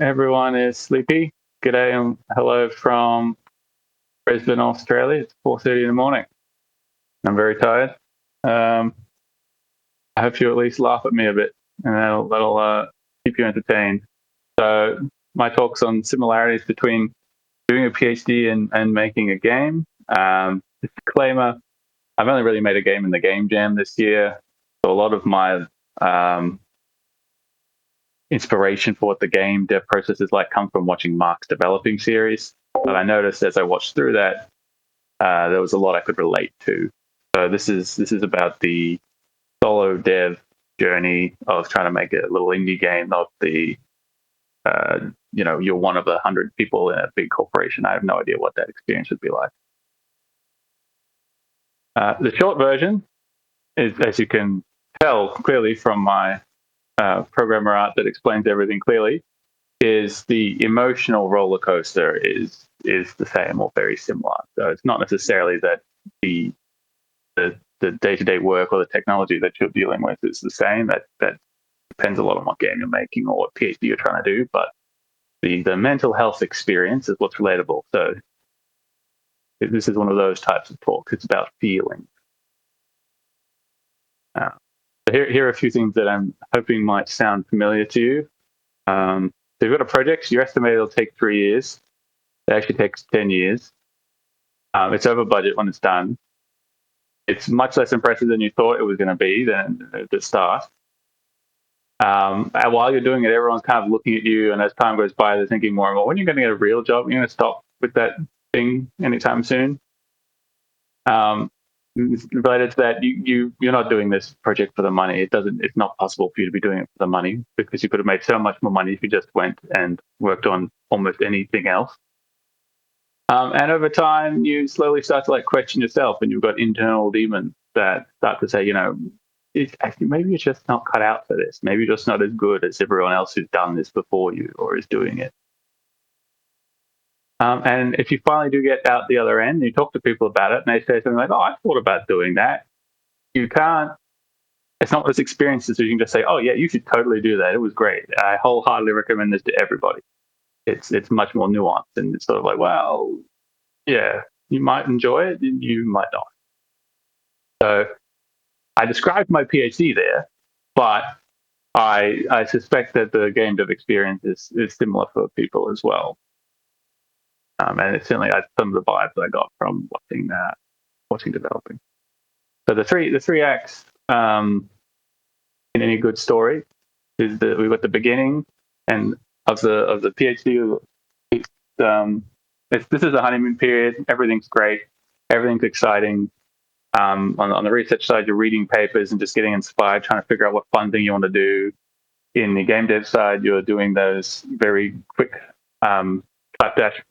Speaker 10: Everyone is sleepy. G'day and hello from Brisbane, Australia. It's 4:30 in the morning. I'm very tired. I hope you at least laugh at me a bit, and that'll keep you entertained. So my talk's on similarities between doing a PhD and making a game. Disclaimer, I've only really made a game in the Game Jam this year, so a lot of my inspiration for what the game dev process is like comes from watching Mark's developing series. But I noticed as I watched through that, there was a lot I could relate to. So this is about the solo dev journey of trying to make a little indie game, not the you're one of 100 people in a big corporation. I have no idea what that experience would be like. The short version is, as you can tell clearly from my programmer art that explains everything clearly, is the emotional roller coaster is the same or very similar. So it's not necessarily that the day-to-day work or the technology that you're dealing with is the same. That depends a lot on what game you're making or what PhD you're trying to do, but the mental health experience is what's relatable. So this is one of those types of talks. It's about feeling. So here are a few things that I'm hoping might sound familiar to you. So you've got a project, you estimate it'll take 3 years. It actually takes 10 years. It's over budget when it's done. It's much less impressive than you thought it was going to be than at the start. And while you're doing it, everyone's kind of looking at you, and as time goes by, they're thinking more and more, when are you going to get a real job? You're going to stop with that thing anytime soon? Related to that, you're not doing this project for the money. It's not possible for you to be doing it for the money, because you could have made so much more money if you just went and worked on almost anything else. And over time, you slowly start to question yourself, and you've got internal demons that start to say, maybe you're just not cut out for this. Maybe you're just not as good as everyone else who's done this before you or is doing it. And if you finally do get out the other end, you talk to people about it, and they say something like, "Oh, I thought about doing that." You can't. It's not this experience that you can just say, "Oh, yeah, you should totally do that. It was great. I wholeheartedly recommend this to everybody." It's much more nuanced, and it's sort of like, well, yeah, you might enjoy it, and you might not. So I described my PhD there, but I suspect that the game dev experience is similar for people as well. And it's certainly some of the vibes I got from watching developing. So the three acts in any good story is that we've got the beginning and of the PhD. This is a honeymoon period. Everything's great. Everything's exciting. On the research side, you're reading papers and just getting inspired, trying to figure out what fun thing you want to do. In the game dev side, you're doing those very quick type-dash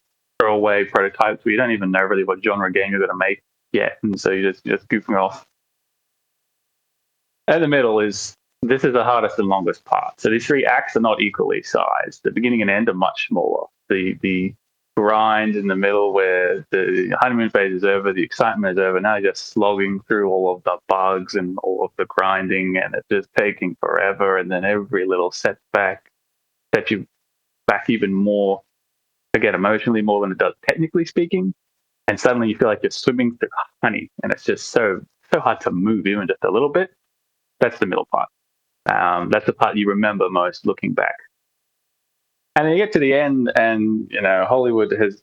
Speaker 10: throwaway prototypes where you don't even know really what genre game you're going to make yet, and so you're just goofing off. And the middle this is the hardest and longest part. So these 3 acts are not equally sized. The beginning and end are much smaller. The grind in the middle, where the honeymoon phase is over, the excitement is over. Now you're just slogging through all of the bugs and all of the grinding, and it's just taking forever. And then every little setback sets you back even more, again, emotionally more than it does technically speaking. And suddenly you feel like you're swimming through honey, and it's just so hard to move even just a little bit. That's the middle part. That's the part you remember most looking back. And then you get to the end, and Hollywood has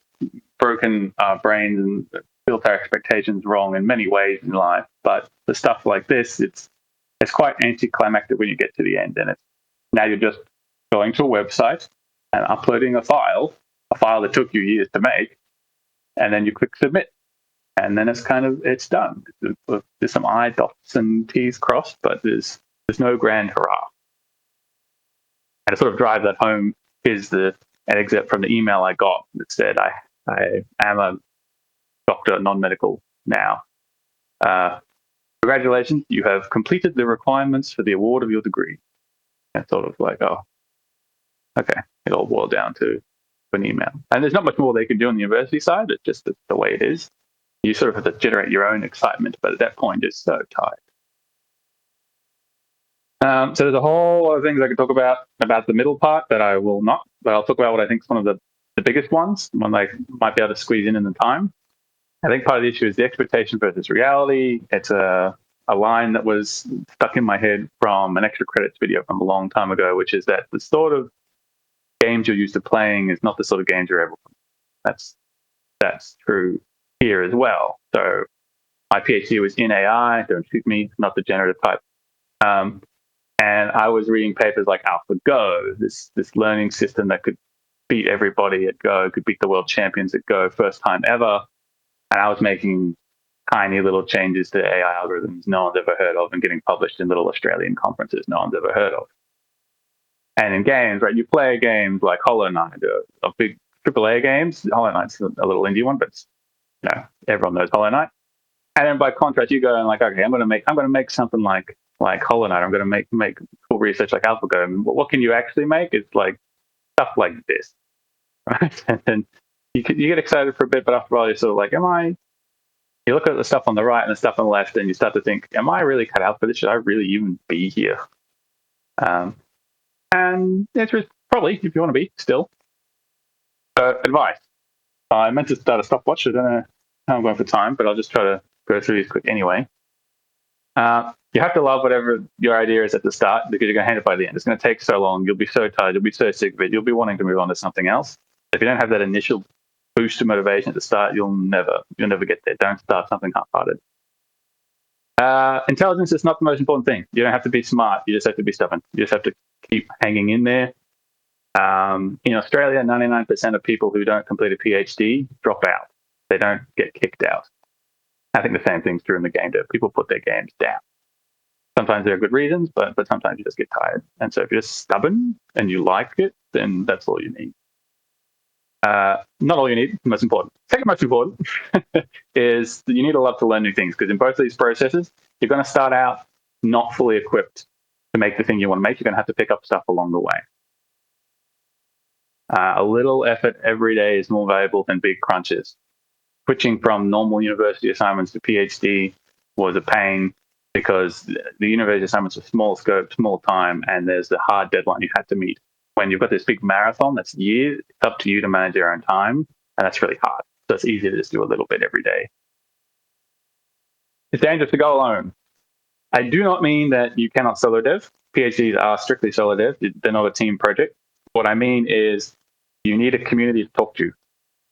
Speaker 10: broken our brains and built our expectations wrong in many ways in life. But the stuff like this, it's quite anticlimactic when you get to the end, and now you're just going to a website and uploading a file that took you years to make, and then you click submit, and then it's done. There's some I dots and T's crossed, but there's no grand hurrah. And to sort of drive that home is an excerpt from the email I got that said, I am a doctor, non-medical now. Congratulations, you have completed the requirements for the award of your degree. And sort of like, oh, okay. It all boiled down to an email. And there's not much more they can do on the university side. It's just the way it is. You sort of have to generate your own excitement, but at that point, it's so tight. So there's a whole lot of things I could talk about the middle part that I will not, but I'll talk about what I think is one of the biggest ones, one I might be able to squeeze in the time. I think part of the issue is the expectation versus reality. It's a line that was stuck in my head from an extra credits video from a long time ago, which is that the sort of games you're used to playing is not the sort of games you're able to. That's true here as well. So my PhD was in AI, don't shoot me, not the generative type. And I was reading papers like AlphaGo, this learning system that could beat everybody at Go, could beat the world champions at Go, first time ever. And I was making tiny little changes to AI algorithms no one's ever heard of and getting published in little Australian conferences no one's ever heard of. And in games, right, you play games like Hollow Knight, a big AAA games. Hollow Knight's a little indie one, but everyone knows Hollow Knight. And then by contrast, you go and like, okay, I'm going to make something like Hollow Knight. I'm going to make cool research like AlphaGo. And what can you actually make? It's like stuff like this, right? And then you get excited for a bit, but after a while, you're sort of like, you look at the stuff on the right and the stuff on the left, and you start to think, am I really cut out for this? Should I really even be here? And the answer is probably, if you want to be still. Advice. I meant to start a stopwatch. I don't know how I'm going for time, but I'll just try to go through these quick anyway. You have to love whatever your idea is at the start because you're going to hate it by the end. It's going to take so long. You'll be so tired. You'll be so sick of it. You'll be wanting to move on to something else. If you don't have that initial boost of motivation at the start, you'll never get there. Don't start something half-hearted. Intelligence is not the most important thing. You don't have to be smart. You just have to be stubborn. You just have to keep hanging in there. In Australia, 99% of people who don't complete a PhD drop out. They don't get kicked out. I think the same thing's true in the game dev. People put their games down. Sometimes there are good reasons, but sometimes you just get tired. And so if you're just stubborn and you like it, then that's all you need. Not all you need, most important. Second most important is that you need to love to learn new things, because in both of these processes, you're going to start out not fully equipped to make the thing you want to make. You're going to have to pick up stuff along the way. A little effort every day is more valuable than big crunches. Switching from normal university assignments to PhD was a pain because the university assignments are small scope, small time, and there's the hard deadline you have to meet. When you've got this big marathon that's years, it's up to you to manage your own time, and that's really hard. So it's easy to just do a little bit every day. It's dangerous to go alone. I do not mean that you cannot solo dev. PhDs are strictly solo dev. They're not a team project. What I mean is you need a community to talk to.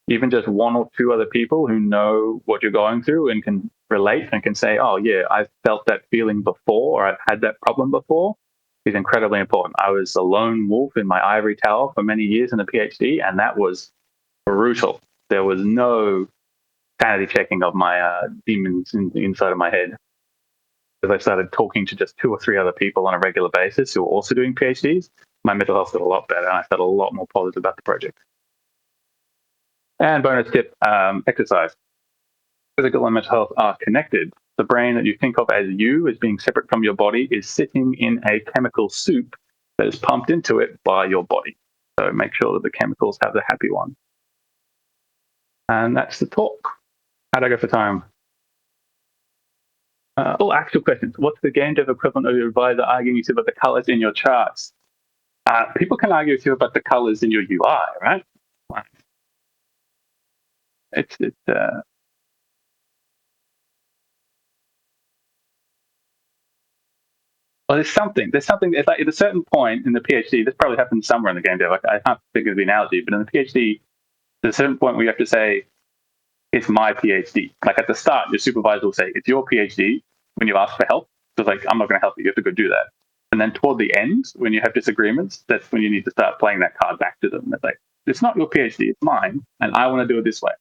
Speaker 10: Even just one or two other people who know what you're going through and can relate and can say, oh, yeah, I've felt that feeling before, or I've had that problem before, is incredibly important. I was a lone wolf in my ivory tower for many years in a PhD, and that was brutal. There was no sanity checking of my demons inside of my head. As I started talking to just 2 or 3 other people on a regular basis who were also doing PhDs, my mental health got a lot better, and I felt a lot more positive about the project. And bonus tip, exercise. Physical and mental health are connected. The brain that you think of as you as being separate from your body is sitting in a chemical soup that is pumped into it by your body. So make sure that the chemicals have the happy one. And that's the talk. How'd I go for time? Actual questions. What's the game dev equivalent of your advisor arguing with you about the colors in your charts? People can argue with you about the colors in your UI, right? Well, there's something. It's like at a certain point in the PhD, this probably happens somewhere in the game dev. I can't think of the analogy, but in the PhD, there's a certain point where you have to say, it's my PhD. Like at the start, your supervisor will say, it's your PhD when you ask for help. So it's like, I'm not going to help you. You have to go do that. And then toward the end, when you have disagreements, that's when you need to start playing that card back to them. It's like, it's not your PhD, it's mine, and I want to do it this way.